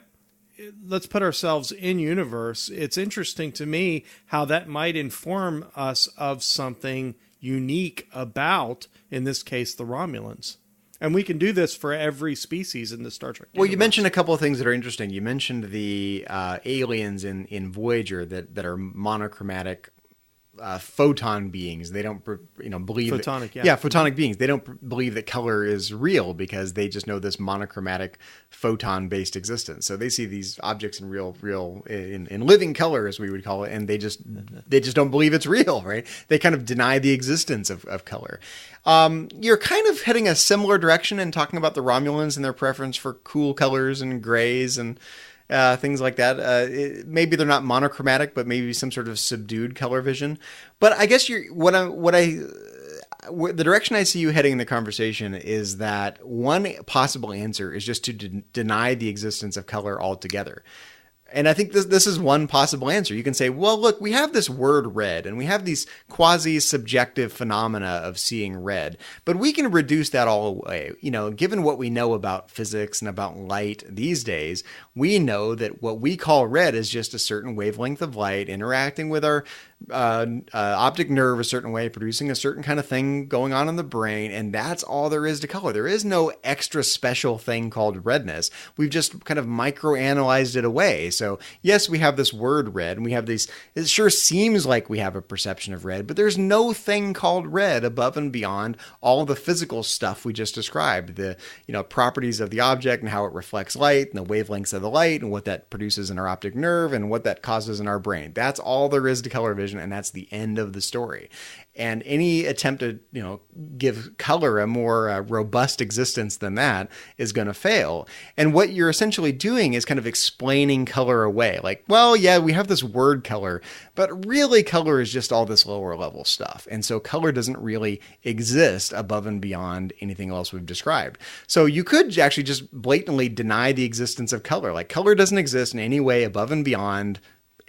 let's put ourselves in universe. It's interesting to me how that might inform us of something unique about, in this case, the Romulans. And we can do this for every species in the Star Trek universe. Well, you mentioned a couple of things that are interesting. You mentioned the aliens in Voyager that are monochromatic photon beings. They don't believe photonic, photonic beings. They don't believe that color is real because they just know this monochromatic photon based existence. So they see these objects in in living color, as we would call it, and they just don't believe it's real, right? They kind of deny the existence of color. You're kind of heading a similar direction in talking about the Romulans and their preference for cool colors and grays and things like that. Maybe they're not monochromatic, but maybe some sort of subdued color vision. But I guess the direction I see you heading in the conversation is that one possible answer is just to deny the existence of color altogether. And I think this is one possible answer. You can say, well, look, we have this word red, and we have these quasi-subjective phenomena of seeing red, but we can reduce that all away. You know, given what we know about physics and about light these days, we know that what we call red is just a certain wavelength of light interacting with our optic nerve a certain way, producing a certain kind of thing going on in the brain, and that's all there is to color. There is no extra special thing called redness. We've just kind of microanalyzed it away. So yes, we have this word red, and we have these, it sure seems like we have a perception of red, but there's no thing called red above and beyond all the physical stuff we just described, the properties of the object and how it reflects light and the wavelengths of the light and what that produces in our optic nerve and what that causes in our brain. That's all there is to color vision, and that's the end of the story. And any attempt to, give color a more robust existence than that is going to fail. And what you're essentially doing is kind of explaining color away. Like, well, yeah, we have this word color, but really color is just all this lower level stuff. And so color doesn't really exist above and beyond anything else we've described. So you could actually just blatantly deny the existence of color. Like, color doesn't exist in any way above and beyond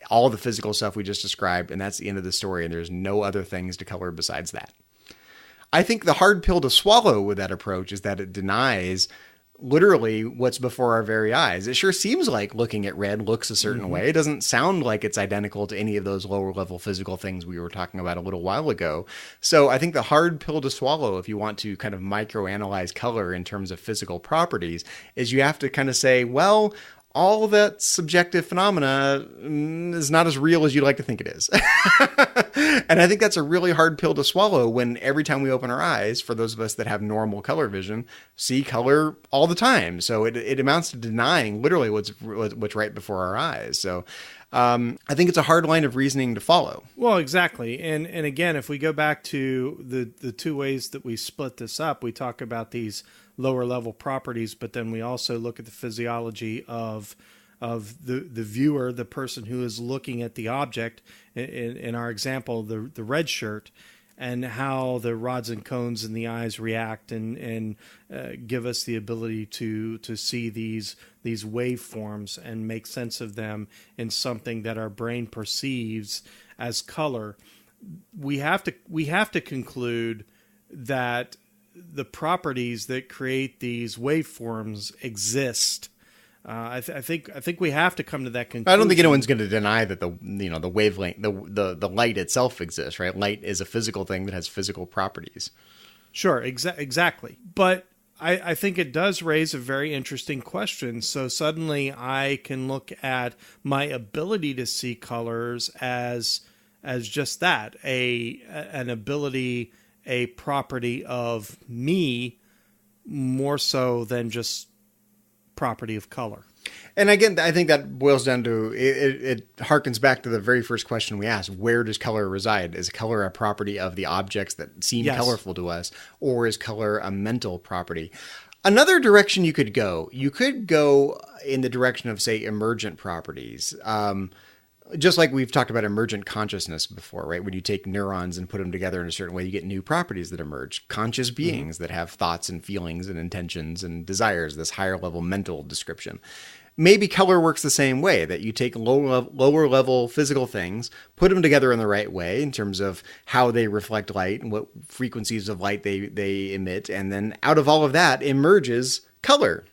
all the physical stuff we just described, and that's the end of the story, and there's no other things to color besides that. I think the hard pill to swallow with that approach is that it denies literally what's before our very eyes. It sure seems like looking at red looks a certain way. It doesn't sound like it's identical to any of those lower level physical things we were talking about a little while ago. So I think the hard pill to swallow, if you want to kind of microanalyze color in terms of physical properties, is you have to kind of say, well, all that subjective phenomena is not as real as you'd like to think it is. And I think that's a really hard pill to swallow when every time we open our eyes, for those of us that have normal color vision, see color all the time. So it amounts to denying literally what's right before our eyes. So I think it's a hard line of reasoning to follow. Well, exactly. And again, if we go back to the two ways that we split this up, we talk about these lower level properties, but then we also look at the physiology of the viewer, the person who is looking at the object. In our example, the red shirt, and how the rods and cones in the eyes react and give us the ability to see these waveforms and make sense of them in something that our brain perceives as color. We have to conclude that the properties that create these waveforms exist. I think we have to come to that conclusion. I don't think anyone's going to deny that the wavelength, the light itself exists, right? Light is a physical thing that has physical properties. Sure, exactly. But I think it does raise a very interesting question. So suddenly I can look at my ability to see colors as just that, an ability, a property of me, more so than just property of color. And again, I think that boils down to, it harkens back to the very first question we asked: where does color reside? Is color a property of the objects that seem colorful to us, or is color a mental property? Another direction you could go in the direction of, say, emergent properties. Just like we've talked about emergent consciousness before, right? When you take neurons and put them together in a certain way, you get new properties that emerge. Conscious beings that have thoughts and feelings and intentions and desires, this higher level mental description. Maybe color works the same way, that you take lower level physical things, put them together in the right way in terms of how they reflect light and what frequencies of light they emit. And then out of all of that emerges color.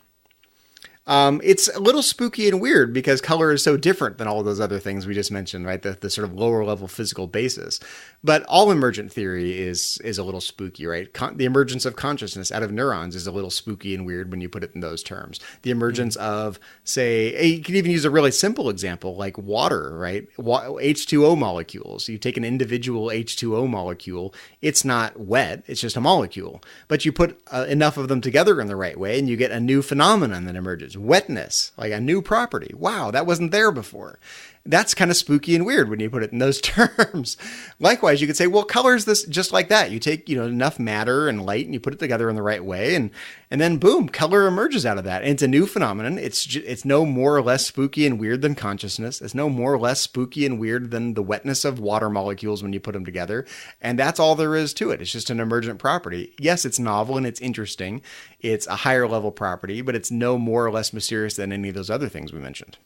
It's a little spooky and weird because color is so different than all of those other things we just mentioned, right? The sort of lower level physical basis. But all emergent theory is a little spooky, right? The emergence of consciousness out of neurons is a little spooky and weird when you put it in those terms. The emergence of, say, you can even use a really simple example like water, right? H2O molecules. You take an individual H2O molecule, it's not wet, it's just a molecule. But you put enough of them together in the right way and you get a new phenomenon that emerges. Wetness, like a new property. Wow, that wasn't there before. That's kind of spooky and weird when you put it in those terms. Likewise, you could say, well, color is this just like that. You take, enough matter and light and you put it together in the right way, and then boom, color emerges out of that. And it's a new phenomenon. It's no more or less spooky and weird than consciousness. It's no more or less spooky and weird than the wetness of water molecules when you put them together. And that's all there is to it. It's just an emergent property. Yes, it's novel and it's interesting. It's a higher level property, but it's no more or less mysterious than any of those other things we mentioned.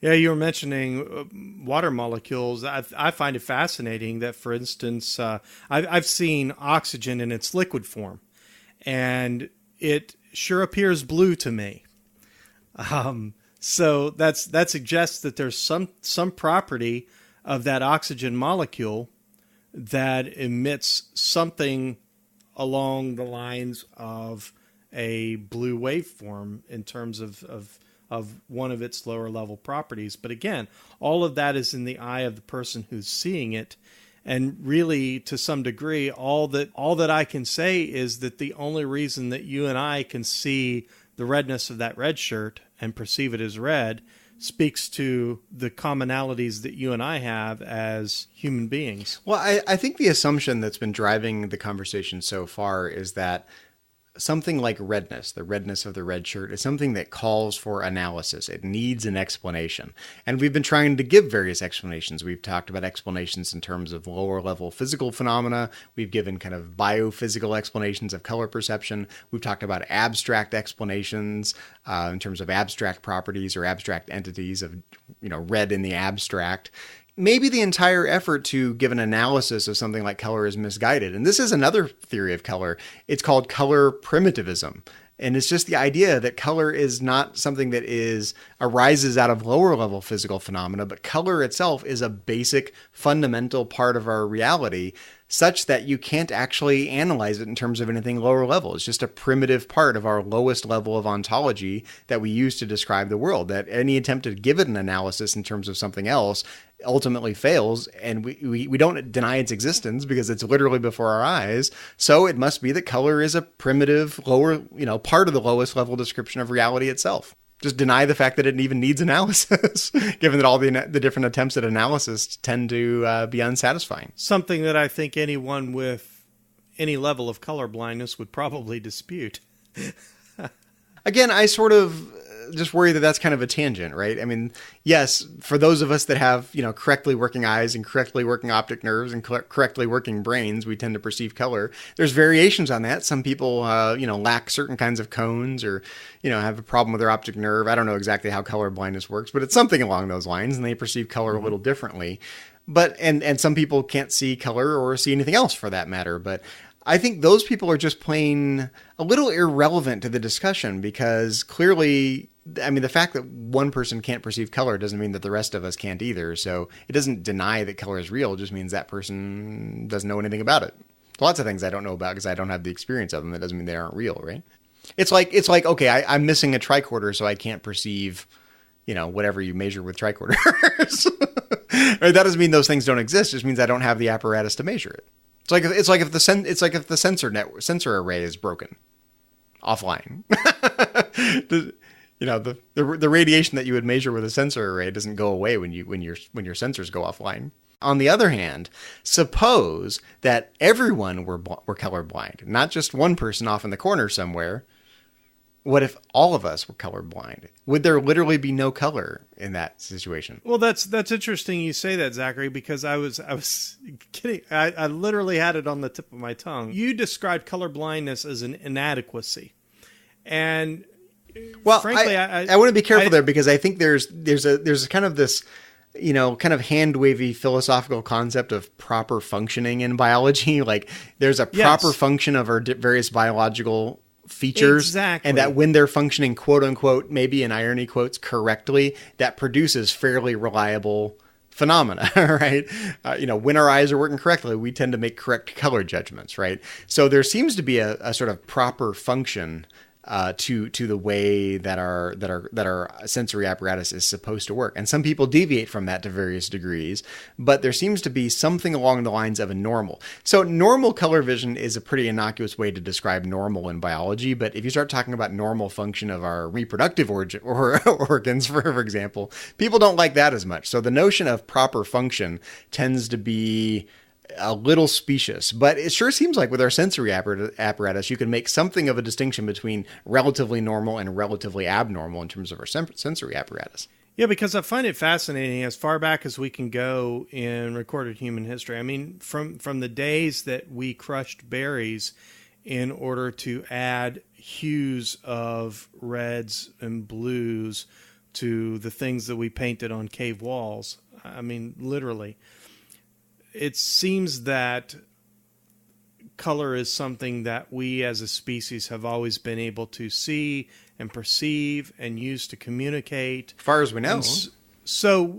Yeah, you were mentioning water molecules. I find it fascinating that, for instance, I've seen oxygen in its liquid form, and it sure appears blue to me. So that suggests that there's some property of that oxygen molecule that emits something along the lines of a blue waveform in terms of one of its lower level properties. But again, all of that is in the eye of the person who's seeing it. And really, to some degree, all that I can say is that the only reason that you and I can see the redness of that red shirt and perceive it as red speaks to the commonalities that you and I have as human beings. Well, I think the assumption that's been driving the conversation so far is that something like redness, the redness of the red shirt, is something that calls for analysis. It needs an explanation. And we've been trying to give various explanations. We've talked about explanations in terms of lower level physical phenomena. We've given kind of biophysical explanations of color perception. We've talked about abstract explanations in terms of abstract properties or abstract entities of, red in the abstract. Maybe the entire effort to give an analysis of something like color is misguided. And this is another theory of color. It's called color primitivism. And it's just the idea that color is not something that arises out of lower level physical phenomena, but color itself is a basic, fundamental part of our reality, such that you can't actually analyze it in terms of anything lower level. It's just a primitive part of our lowest level of ontology that we use to describe the world, that any attempt to give it an analysis in terms of something else ultimately fails, and we don't deny its existence because it's literally before our eyes. So it must be that color is a primitive, lower, part of the lowest level description of reality itself. Just deny the fact that it even needs analysis, given that all the different attempts at analysis tend to be unsatisfying. Something that I think anyone with any level of color blindness would probably dispute. Again, I sort of just worry that that's kind of a tangent, right? I mean, yes, for those of us that have, correctly working eyes and correctly working optic nerves and correctly working brains, we tend to perceive color. There's variations on that. Some people, lack certain kinds of cones or, have a problem with their optic nerve. I don't know exactly how color blindness works, but it's something along those lines, and they perceive color a little differently. But, and some people can't see color or see anything else for that matter. But I think those people are just plain a little irrelevant to the discussion, because clearly, I mean, the fact that one person can't perceive color doesn't mean that the rest of us can't either. So it doesn't deny that color is real. It just means that person doesn't know anything about it. Lots of things I don't know about because I don't have the experience of them. That doesn't mean they aren't real, right? It's like, okay, I'm missing a tricorder, so I can't perceive, whatever you measure with tricorders. Right? That doesn't mean those things don't exist. It just means I don't have the apparatus to measure it. It's like if the sensor array is broken offline. The radiation that you would measure with a sensor array doesn't go away when your sensors go offline. On the other hand, suppose that everyone were colorblind, not just one person off in the corner somewhere. What if all of us were colorblind? Would there literally be no color in that situation? Well, that's interesting you say that, Zachary, because I was kidding. I literally had it on the tip of my tongue. You described colorblindness as an inadequacy, and frankly, I want to be careful there, because I think there's kind of this, kind of hand wavy philosophical concept of proper functioning in biology. Like there's a proper function of our various biological features, exactly, and that when they're functioning, quote unquote, maybe in irony quotes, correctly, that produces fairly reliable phenomena, right? When our eyes are working correctly, we tend to make correct color judgments, right? So there seems to be a sort of proper function to the way that our sensory apparatus is supposed to work. And some people deviate from that to various degrees, but there seems to be something along the lines of a normal. So normal color vision is a pretty innocuous way to describe normal in biology, but if you start talking about normal function of our reproductive organs, for example, people don't like that as much. So the notion of proper function tends to be a little specious, but it sure seems like with our sensory apparatus, you can make something of a distinction between relatively normal and relatively abnormal in terms of our sensory apparatus. Yeah, because I find it fascinating as far back as we can go in recorded human history. I mean, from the days that we crushed berries in order to add hues of reds and blues to the things that we painted on cave walls. I mean, literally. It seems that color is something that we as a species have always been able to see and perceive and use to communicate. As far as we know. So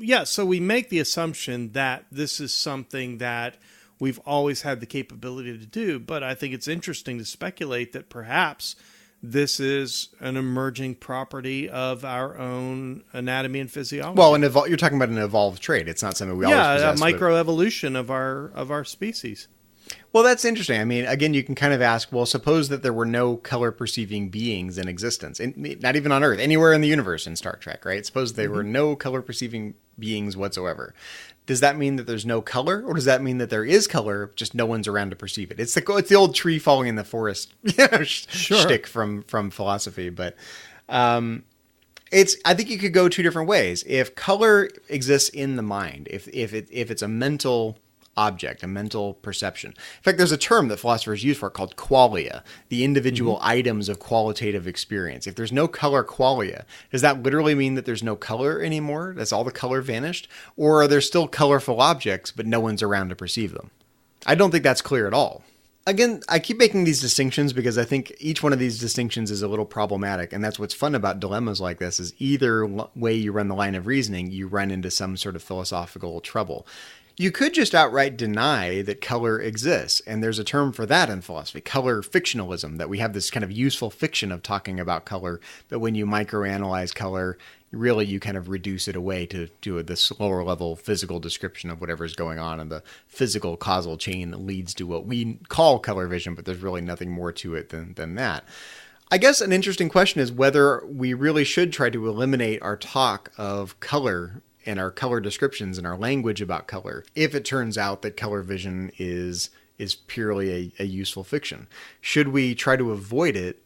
we make the assumption that this is something that we've always had the capability to do. But I think it's interesting to speculate that perhaps this is an emerging property of our own anatomy and physiology. Well, you're talking about an evolved trait. It's not something we always possess. Yeah, a microevolution of our species. Well, that's interesting. I mean, again, you can kind of ask, well, suppose that there were no color-perceiving beings in existence, not even on Earth, anywhere in the universe in Star Trek, right? Suppose there were no color-perceiving beings whatsoever. Does that mean that there's no color, or does that mean that there is color, just no one's around to perceive it? It's the old tree falling in the forest shtick from philosophy. But I think you could go two different ways. If color exists in the mind, if it's a mental object, a mental perception. In fact, there's a term that philosophers use for it called qualia, the individual items of qualitative experience. If there's no color qualia, does that literally mean that there's no color anymore? That's all the color vanished? Or are there still colorful objects, but no one's around to perceive them? I don't think that's clear at all. Again, I keep making these distinctions because I think each one of these distinctions is a little problematic. And that's what's fun about dilemmas like this, is either way you run the line of reasoning, you run into some sort of philosophical trouble. You could just outright deny that color exists, and there's a term for that in philosophy, color fictionalism, that we have this kind of useful fiction of talking about color, but when you microanalyze color, really you kind of reduce it away to this lower level physical description of whatever's going on in the physical causal chain that leads to what we call color vision, but there's really nothing more to it than that. I guess an interesting question is whether we really should try to eliminate our talk of color and our color descriptions and our language about color, if it turns out that color vision is purely a useful fiction. Should we try to avoid it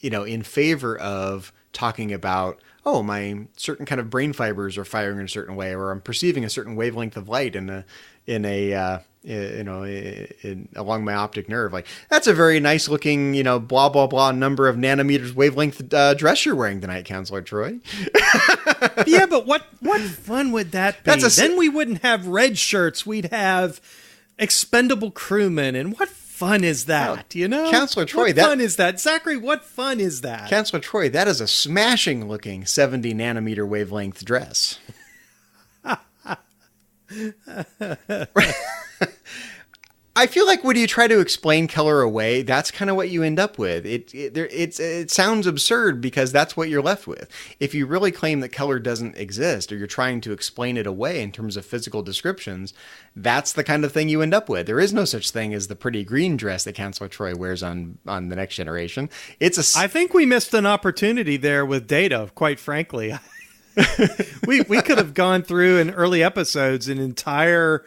in favor of talking about, oh, my certain kind of brain fibers are firing in a certain way, or I'm perceiving a certain wavelength of light along my optic nerve. Like, that's a very nice looking, blah, blah, blah number of nanometers wavelength dress you're wearing tonight, Counselor Troy. Yeah, but what fun would that be? Then we wouldn't have red shirts. We'd have expendable crewmen. And what fun is that? Counselor Troy, what fun is that? Zachary, what fun is that? Counselor Troy, that is a smashing looking 70 nanometer wavelength dress. I feel like when you try to explain color away, that's kind of what you end up with. It sounds absurd because that's what you're left with. If you really claim that color doesn't exist, or you're trying to explain it away in terms of physical descriptions, that's the kind of thing you end up with. There is no such thing as the pretty green dress that Counselor Troy wears on The Next Generation. I think we missed an opportunity there with Data, quite frankly. we could have gone through in early episodes an entire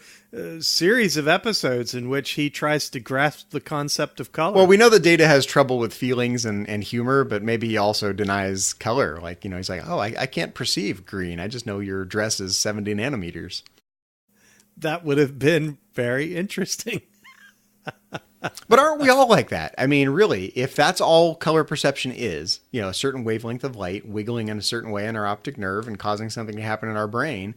series of episodes in which he tries to grasp the concept of color. Well, we know that Data has trouble with feelings and humor, but maybe he also denies color. Like, he's like, oh, I can't perceive green. I just know your dress is 70 nanometers. That would have been very interesting. But aren't we all like that? I mean, really, if that's all color perception is, a certain wavelength of light wiggling in a certain way in our optic nerve and causing something to happen in our brain,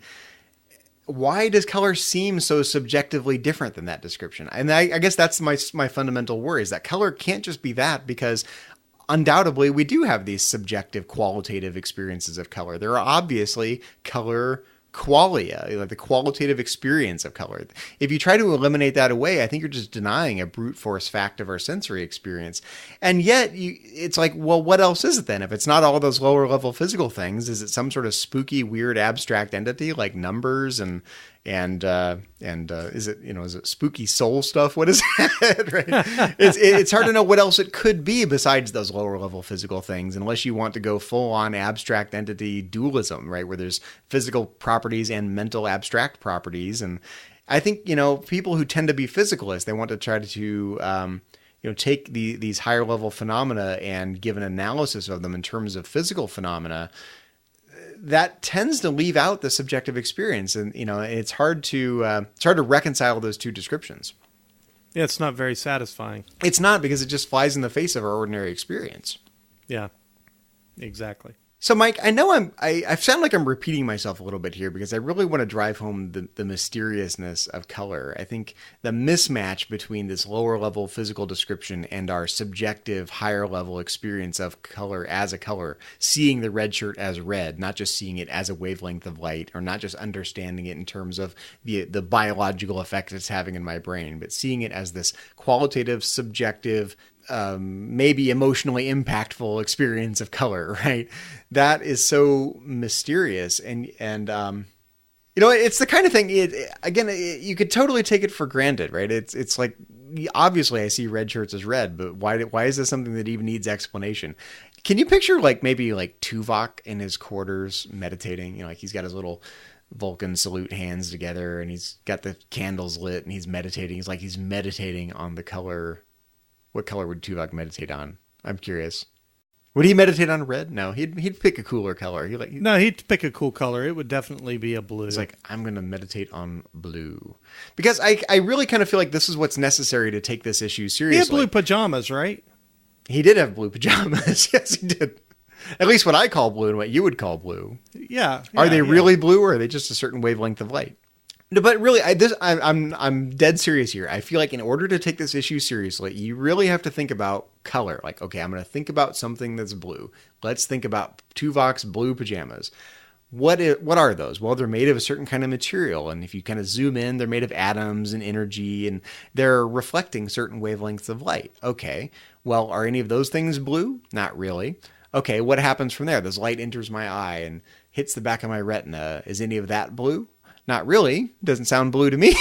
why does color seem so subjectively different than that description? And I guess that's my fundamental worry, is that color can't just be that, because undoubtedly we do have these subjective qualitative experiences of color. There are obviously color qualia, like the qualitative experience of color. If you try to eliminate that away, I think you're just denying a brute force fact of our sensory experience. And yet it's like, well, what else is it then? If it's not all those lower level physical things, is it some sort of spooky, weird, abstract entity like numbers and is it spooky soul stuff? What is it? Right? It's hard to know what else it could be besides those lower level physical things, unless you want to go full on abstract entity dualism, right? Where there's physical properties and mental abstract properties. And I think, people who tend to be physicalists, they want to try to, take these higher level phenomena and give an analysis of them in terms of physical phenomena. That tends to leave out the subjective experience, and it's hard to reconcile those two descriptions. Yeah, it's not very satisfying. It's not, because it just flies in the face of our ordinary experience. Yeah, exactly. So, Mike, I know I sound like I'm repeating myself a little bit here, because I really want to drive home the mysteriousness of color. I think the mismatch between this lower level physical description and our subjective higher level experience of color as a color, seeing the red shirt as red, not just seeing it as a wavelength of light, or not just understanding it in terms of the biological effect it's having in my brain, but seeing it as this qualitative, subjective, maybe emotionally impactful experience of color, right? That is so mysterious. And it's the kind of thing, you could totally take it for granted, right? It's like, obviously I see red shirts as red, but why is this something that even needs explanation? Can you picture maybe Tuvok in his quarters meditating? Like, he's got his little Vulcan salute hands together, and he's got the candles lit, and he's meditating. He's meditating on the color. What color would Tuvok meditate on? I'm curious. Would he meditate on red? No, he'd pick a cooler color. He'd pick a cool color. It would definitely be a blue. It's like, I'm going to meditate on blue. Because I really kind of feel like this is what's necessary to take this issue seriously. He had blue pajamas, right? He did have blue pajamas. Yes, he did. At least what I call blue and what you would call blue. Yeah. Are they really blue, or are they just a certain wavelength of light? No, but really, I'm dead serious here. I feel like in order to take this issue seriously, you really have to think about color. Like, okay, I'm going to think about something that's blue. Let's think about Tuvok's blue pajamas. What are those? Well, they're made of a certain kind of material, and if you kind of zoom in, they're made of atoms and energy, and they're reflecting certain wavelengths of light. Okay, well, are any of those things blue? Not really. Okay, what happens from there? This light enters my eye and hits the back of my retina. Is any of that blue? Not really. Doesn't sound blue to me.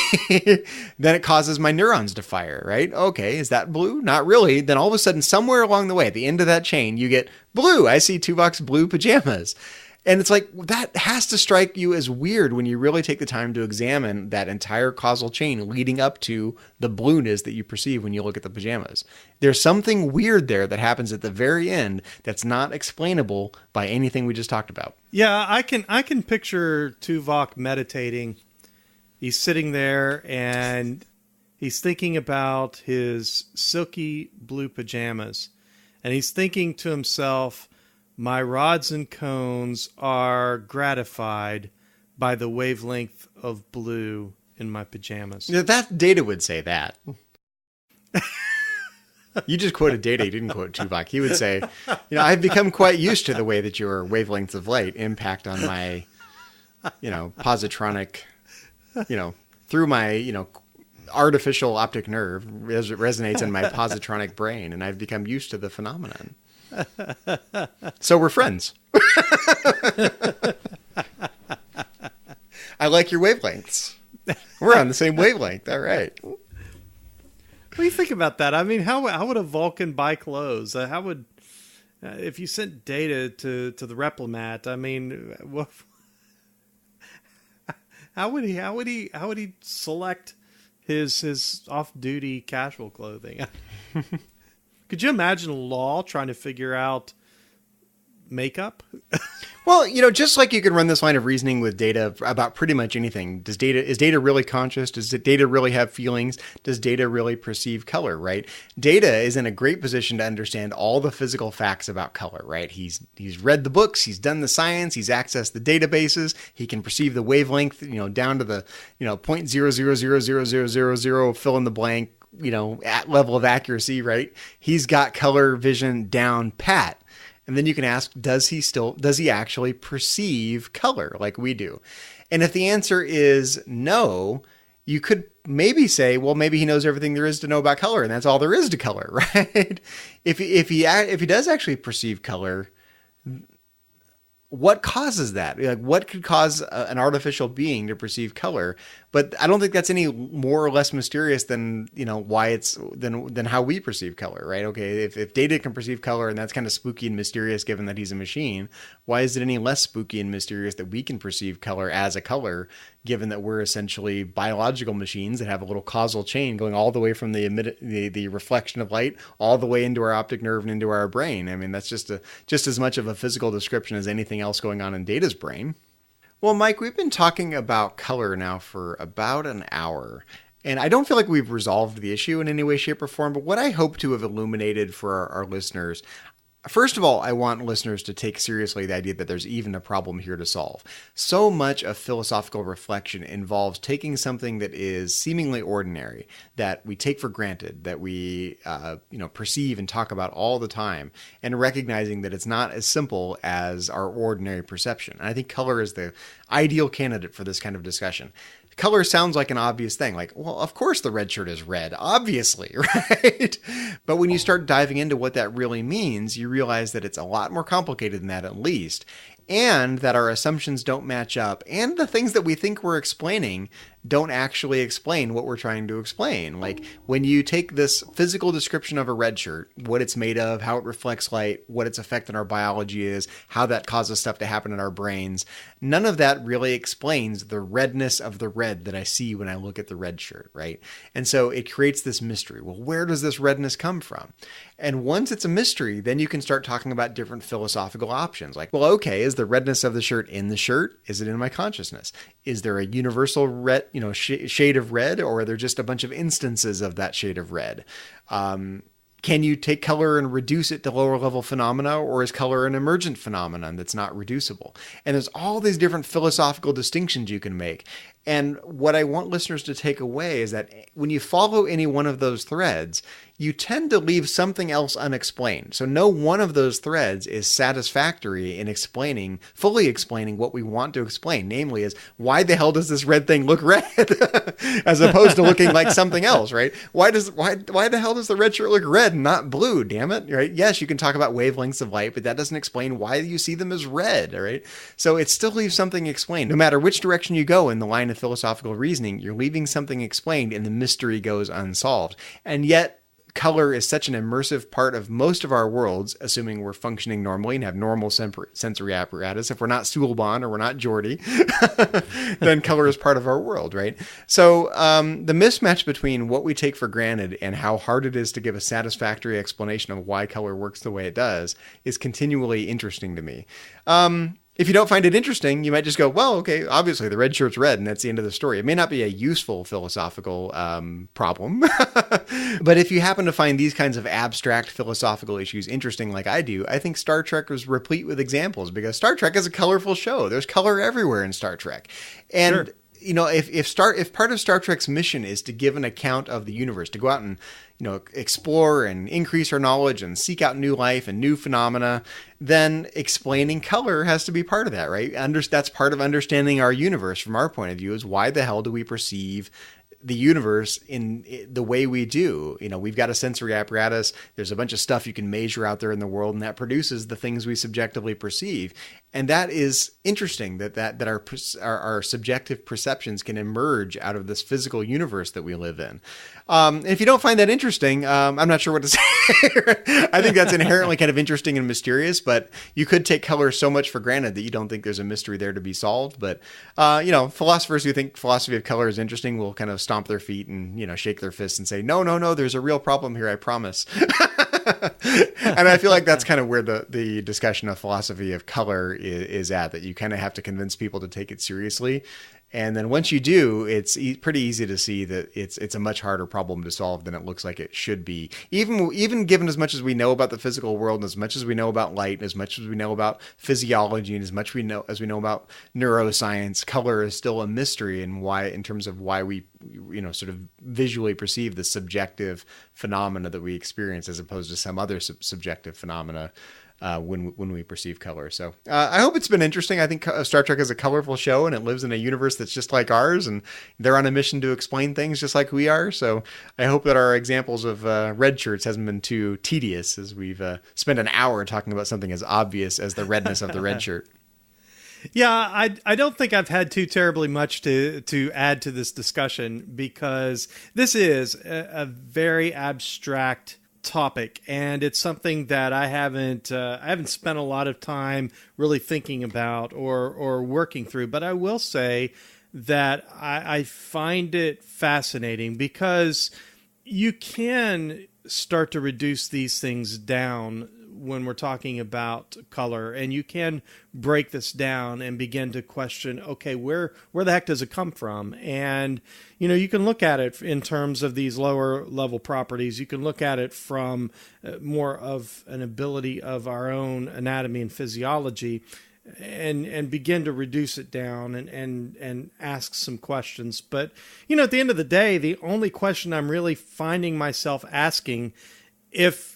Then it causes my neurons to fire, right? Okay, is that blue? Not really. Then all of a sudden, somewhere along the way, at the end of that chain, you get blue. I see Tuvok's blue pajamas. And it's like, that has to strike you as weird when you really take the time to examine that entire causal chain leading up to the blueness that you perceive when you look at the pajamas. There's something weird there that happens at the very end that's not explainable by anything we just talked about. Yeah, I can picture Tuvok meditating. He's sitting there and he's thinking about his silky blue pajamas. And he's thinking to himself, my rods and cones are gratified by the wavelength of blue in my pajamas. That Data would say that. You just quoted Data, you didn't quote Tuvok. He would say, I've become quite used to the way that your wavelengths of light impact on my, positronic, through my, artificial optic nerve as it resonates in my positronic brain, and I've become used to the phenomenon. So we're friends. I like your wavelengths. We're on the same wavelength. All right. What do you think about that? I mean, how would a Vulcan buy clothes? How would if you sent Data to the Replimat? I mean, how would he select his off-duty casual clothing? Could you imagine Law trying to figure out makeup? Well, just like you can run this line of reasoning with Data about pretty much anything. Is Data really conscious? Does Data really have feelings? Does Data really perceive color, right? Data is in a great position to understand all the physical facts about color, right? He's read the books, he's done the science, he's accessed the databases, he can perceive the wavelength, down to the, 0.000000 fill in the blank, at level of accuracy, right? He's got color vision down pat. And then you can ask, does he actually perceive color like we do? And if the answer is no, you could maybe say, well, maybe he knows everything there is to know about color, and that's all there is to color, right? If he does actually perceive color, what causes that? Like, what could cause an artificial being to perceive color? But I don't think that's any more or less mysterious than, why it's than how we perceive color, right? Okay, if Data can perceive color and that's kind of spooky and mysterious given that he's a machine, why is it any less spooky and mysterious that we can perceive color as a color, given that we're essentially biological machines that have a little causal chain going all the way from the reflection of light all the way into our optic nerve and into our brain? I mean, that's just as much of a physical description as anything else going on in Data's brain. Well, Mike, we've been talking about color now for about an hour, and I don't feel like we've resolved the issue in any way, shape, or form, but what I hope to have illuminated for our listeners, first of all, I want listeners to take seriously the idea that there's even a problem here to solve. So much of philosophical reflection involves taking something that is seemingly ordinary, that we take for granted, that we perceive and talk about all the time, and recognizing that it's not as simple as our ordinary perception. And I think color is the ideal candidate for this kind of discussion. Color sounds like an obvious thing, like, well, of course the red shirt is red, obviously, right? But when you start diving into what that really means, you realize that it's a lot more complicated than that, at least, and that our assumptions don't match up, and the things that we think we're explaining don't actually explain what we're trying to explain. Like, when you take this physical description of a red shirt, what it's made of, how it reflects light, what its effect on our biology is, how that causes stuff to happen in our brains, none of that really explains the redness of the red that I see when I look at the red shirt, right? And so it creates this mystery. Well, where does this redness come from? And once it's a mystery, then you can start talking about different philosophical options. Like, well, okay, is the redness of the shirt in the shirt? Is it in my consciousness? Is there a universal red, shade of red, or are there just a bunch of instances of that shade of red? Can you take color and reduce it to lower level phenomena, or is color an emergent phenomenon that's not reducible? And there's all these different philosophical distinctions you can make. And what I want listeners to take away is that when you follow any one of those threads, you tend to leave something else unexplained. So no one of those threads is satisfactory in fully explaining what we want to explain. Namely is, why the hell does this red thing look red? As opposed to looking like something else, right? Why the hell does the red shirt look red and not blue, damn it? Right? Yes, you can talk about wavelengths of light, but that doesn't explain why you see them as red, all right? So it still leaves something explained. No matter which direction you go in the line of philosophical reasoning, you're leaving something explained and the mystery goes unsolved. And yet, color is such an immersive part of most of our worlds, assuming we're functioning normally and have normal sensory apparatus. If we're not Suleban or we're not Geordie, then color is part of our world, right? So the mismatch between what we take for granted and how hard it is to give a satisfactory explanation of why color works the way it does is continually interesting to me. If you don't find it interesting, you might just go, well, okay, obviously the red shirt's red, and that's the end of the story. It may not be a useful philosophical problem, but if you happen to find these kinds of abstract philosophical issues interesting like I do, I think Star Trek was replete with examples, because Star Trek is a colorful show. There's color everywhere in Star Trek. And Sure. You know, if part of Star Trek's mission is to give an account of the universe, to go out and, you know, explore and increase our knowledge and seek out new life and new phenomena, then explaining color has to be part of that, right? That's part of understanding our universe from our point of view, is why the hell do we perceive the universe in the way we do? You know, we've got a sensory apparatus. There's a bunch of stuff you can measure out there in the world, and that produces the things we subjectively perceive. And that is interesting, that our subjective perceptions can emerge out of this physical universe that we live in. And if you don't find that interesting, I'm not sure what to say. I think that's inherently kind of interesting and mysterious, but you could take color so much for granted that you don't think there's a mystery there to be solved. But, you know, philosophers who think philosophy of color is interesting will kind of stomp their feet and, you know, shake their fists and say, no, there's a real problem here, I promise. And I feel like that's kind of where the discussion of philosophy of color is at, that you kind of have to convince people to take it seriously. And then once you do, it's pretty easy to see that it's a much harder problem to solve than it looks like it should be. Even given as much as we know about the physical world, and as much as we know about light, and as much as we know about physiology, and as much as we know about neuroscience, color is still a mystery, and why, in terms of why we, you know, sort of visually perceive the subjective phenomena that we experience, as opposed to some other subjective phenomena when we perceive color. So I hope it's been interesting. I think Star Trek is a colorful show, and it lives in a universe that's just like ours, and they're on a mission to explain things just like we are. So I hope that our examples of red shirts hasn't been too tedious, as we've spent an hour talking about something as obvious as the redness of the red shirt. Yeah, I don't think I've had too terribly much to add to this discussion, because this is a very abstract topic, and it's something that I haven't spent a lot of time really thinking about or working through. But I will say that I find it fascinating, because you can start to reduce these things down when we're talking about color, and you can break this down and begin to question, okay, where the heck does it come from? And, you know, you can look at it in terms of these lower level properties. You can look at it from more of an ability of our own anatomy and physiology, and begin to reduce it down and ask some questions. But, you know, at the end of the day, the only question I'm really finding myself asking, if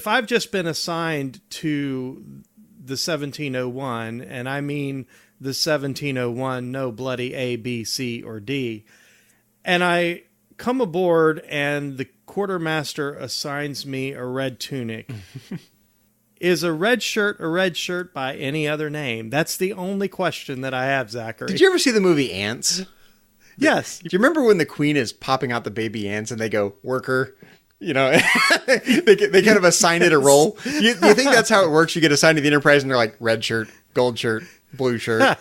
I've just been assigned to the 1701, and I mean the 1701, no bloody A, B, C, or D, and I come aboard and the quartermaster assigns me a red tunic, is a red shirt by any other name? That's the only question that I have, Zachary. Did you ever see the movie Ants? Yes. Do you remember when the queen is popping out the baby ants and they go, worker? You know, they kind of assign it a role. You think that's how it works? You get assigned to the Enterprise and they're like, red shirt, gold shirt, blue shirt.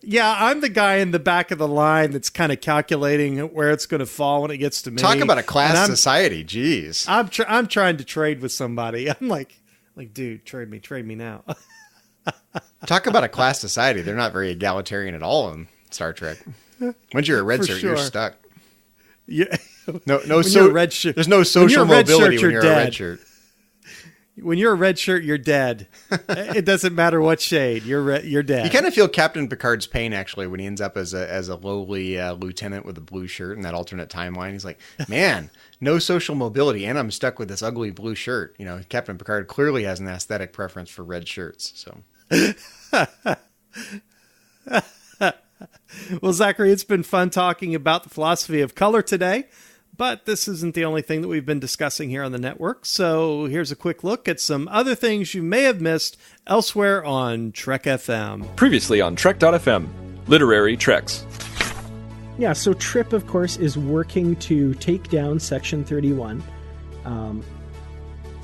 Yeah, I'm the guy in the back of the line that's kind of calculating where it's going to fall when it gets to me. Talk about a class society. Jeez. I'm trying to trade with somebody. I'm like, dude, trade me now. Talk about a class society. They're not very egalitarian at all in Star Trek. Once you're a red shirt, you're stuck. Yeah. You're a red shirt. There's no social mobility when you're a red shirt. When you're a red shirt, you're dead. It doesn't matter what shade. You're dead. You kind of feel Captain Picard's pain, actually, when he ends up as a lowly lieutenant with a blue shirt in that alternate timeline. He's like, man, no social mobility, and I'm stuck with this ugly blue shirt. You know, Captain Picard clearly has an aesthetic preference for red shirts. So. Well, Zachary, it's been fun talking about the philosophy of color today, but this isn't the only thing that we've been discussing here on the network. So here's a quick look at some other things you may have missed elsewhere on Trek FM. Previously on Trek.fm, Literary Treks. Yeah, so Trip, of course, is working to take down Section 31.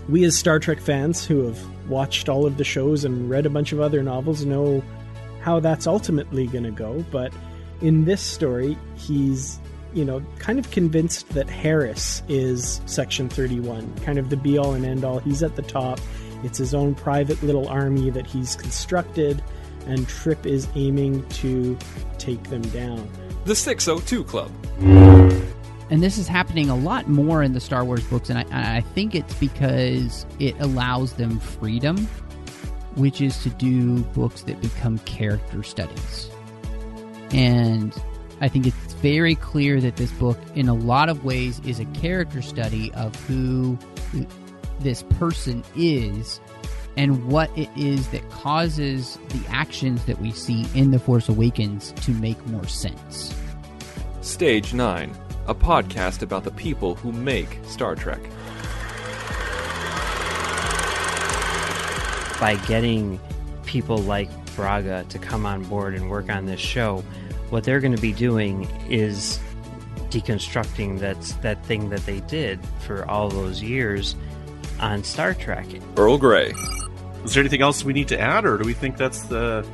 We as Star Trek fans who have watched all of the shows and read a bunch of other novels know how that's ultimately going to go. But in this story, he's, kind of convinced that Harris is Section 31, kind of the be-all and end-all. He's at the top. It's his own private little army that he's constructed, and Trip is aiming to take them down. The 602 Club. And this is happening a lot more in the Star Wars books, and I think it's because it allows them freedom, which is to do books that become character studies. And I think it's very clear that this book, in a lot of ways, is a character study of who this person is and what it is that causes the actions that we see in The Force Awakens to make more sense. Stage 9, a podcast about the people who make Star Trek. By getting people like Braga to come on board and work on this show, what they're going to be doing is deconstructing that thing that they did for all those years on Star Trek. Earl Grey. Is there anything else we need to add, or do we think that's the...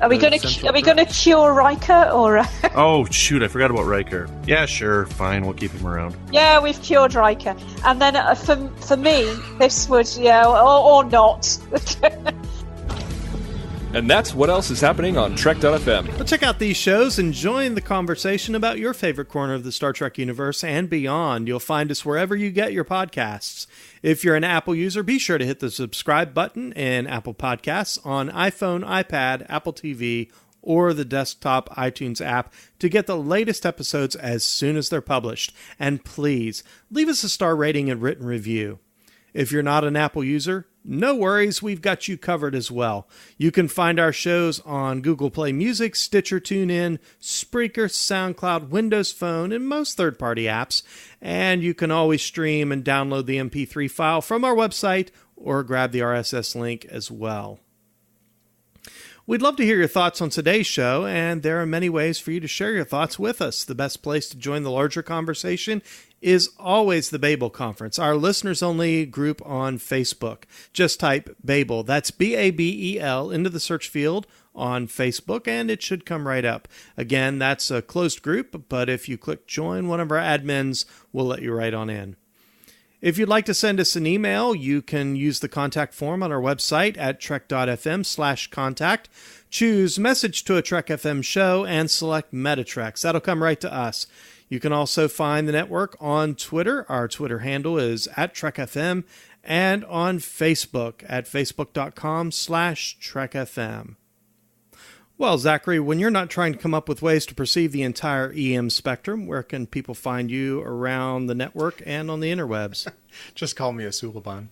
Are we going to cure Riker, or? Oh shoot! I forgot about Riker. Yeah, sure, fine. We'll keep him around. Yeah, we've cured Riker, and then for me, this would or not. And that's what else is happening on Trek.fm. Well, check out these shows and join the conversation about your favorite corner of the Star Trek universe and beyond. You'll find us wherever you get your podcasts. If you're an Apple user, be sure to hit the subscribe button in Apple Podcasts on iPhone, iPad, Apple TV, or the desktop iTunes app to get the latest episodes as soon as they're published. And please, leave us a star rating and written review. If you're not an Apple user, no worries, we've got you covered as well. You can find our shows on Google Play Music, Stitcher, TuneIn, Spreaker, SoundCloud, Windows Phone, and most third-party apps. And you can always stream and download the MP3 file from our website or grab the RSS link as well. We'd love to hear your thoughts on today's show, and there are many ways for you to share your thoughts with us. The best place to join the larger conversation is always the Babel Conference, our listeners-only group on Facebook. Just type Babel, that's B-A-B-E-L, into the search field on Facebook, and it should come right up. Again, that's a closed group, but if you click join, one of our admins will let you right on in. If you'd like to send us an email, you can use the contact form on our website at trek.fm/contact. Choose message to a Trek FM show and select Metatreks. That'll come right to us. You can also find the network on Twitter. Our Twitter handle is @TrekFM, and on Facebook at facebook.com/TrekFM. Well, Zachary, when you're not trying to come up with ways to perceive the entire EM spectrum, where can people find you around the network and on the interwebs? Just call me a Suliban.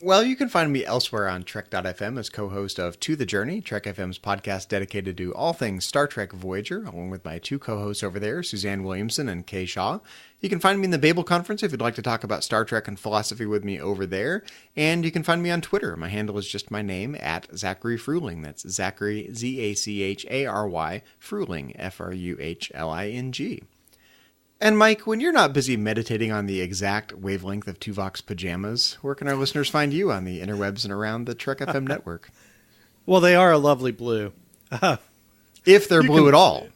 Well, you can find me elsewhere on Trek.fm as co-host of To The Journey, Trek FM's podcast dedicated to all things Star Trek Voyager, along with my two co-hosts over there, Suzanne Williamson and Kay Shaw. You can find me in the Babel Conference if you'd like to talk about Star Trek and philosophy with me over there. And you can find me on Twitter. My handle is just my name, @Zachary Fruhling. That's Zachary, Z-A-C-H-A-R-Y, Fruhling, F-R-U-H-L-I-N-G. And Mike, when you're not busy meditating on the exact wavelength of Tuvok's pajamas, where can our listeners find you on the interwebs and around the Trek FM network? Well, they are a lovely blue. If they're blue at all.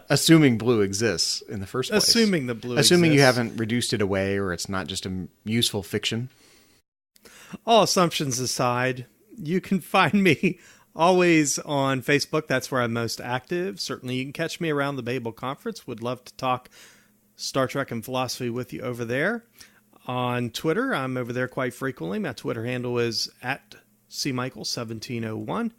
Assuming blue exists in the first place. Assuming the blue Assuming exists. you haven't reduced it away or it's not just a useful fiction. All assumptions aside, you can find me always on Facebook. That's where I'm most active. Certainly you can catch me around the Babel Conference. Would love to talk Star Trek and philosophy with you over there. On Twitter, I'm over there quite frequently. My Twitter handle is @CMichael1701.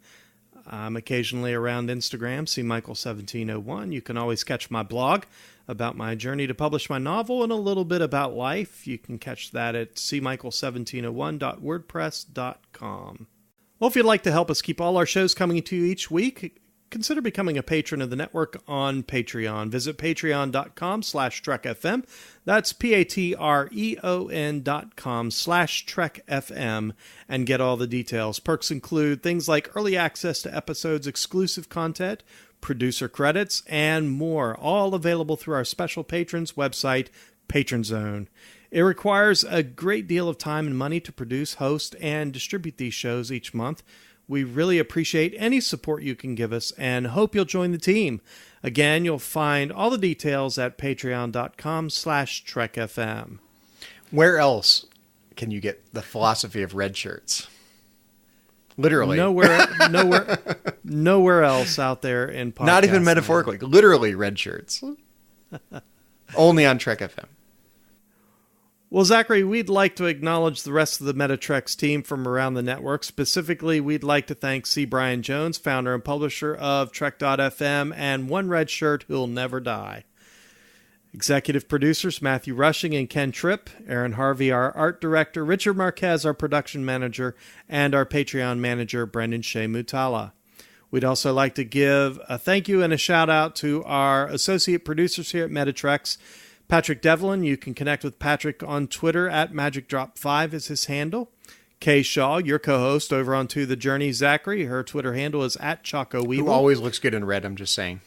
I'm occasionally around Instagram, CMichael1701. You can always catch my blog about my journey to publish my novel and a little bit about life. You can catch that at cmichael1701.wordpress.com. Well, if you'd like to help us keep all our shows coming to you each week, consider becoming a patron of the network on Patreon. Visit patreon.com/TrekFM. That's patreon.com/TrekFM and get all the details. Perks include things like early access to episodes, exclusive content, producer credits, and more, all available through our special patrons website, Patron Zone. It requires a great deal of time and money to produce, host, and distribute these shows each month. We really appreciate any support you can give us and hope you'll join the team. Again, you'll find all the details at patreon.com/trekfm. Where else can you get the philosophy of Redshirts? Literally. Nowhere else out there in podcast. Not even metaphorically. Literally Redshirts. Only on Trek FM. Well, Zachary, we'd like to acknowledge the rest of the Metatrex team from around the network. Specifically, we'd like to thank C. Brian Jones, founder and publisher of Trek.fm, and One Redshirt Who'll Never Die. Executive producers Matthew Rushing and Ken Tripp, Aaron Harvey, our art director, Richard Marquez, our production manager, and our Patreon manager, Brendan Shea Mutala. We'd also like to give a thank you and a shout out to our associate producers here at Metatrex, Patrick Devlin. You can connect with Patrick on Twitter at MagicDrop5 is his handle. Kay Shaw, your co-host over on To The Journey, Zachary. Her Twitter handle is at Choco Weevil. Who always looks good in red, I'm just saying.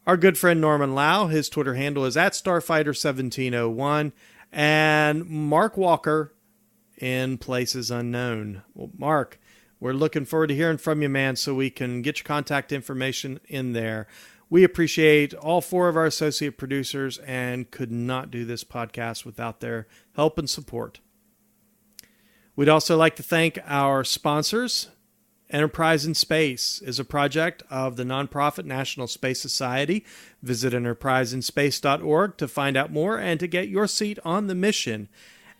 Our good friend Norman Lau, his Twitter handle is at Starfighter1701. And Mark Walker in Places Unknown. Well, Mark, we're looking forward to hearing from you, man, so we can get your contact information in there. We appreciate all four of our associate producers and could not do this podcast without their help and support. We'd also like to thank our sponsors. Enterprise in Space is a project of the nonprofit National Space Society. Visit enterpriseinspace.org to find out more and to get your seat on the mission.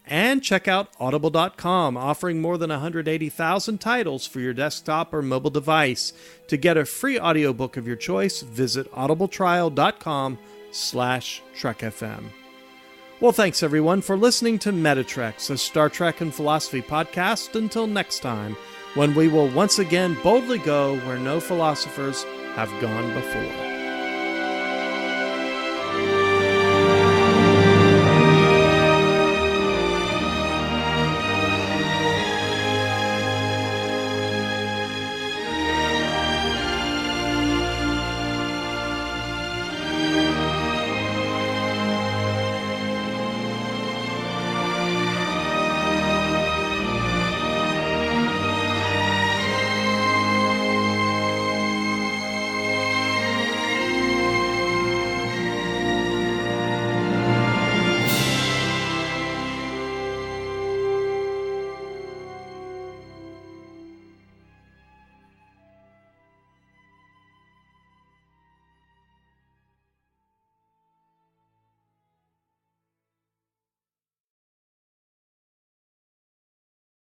And check out audible.com, offering more than 180,000 titles for your desktop or mobile device. To get a free audiobook of your choice, visit audibletrial.com/trekfm. Well, thanks everyone for listening to Metatrex, a Star Trek and philosophy podcast. Until next time, when we will once again boldly go where no philosophers have gone before.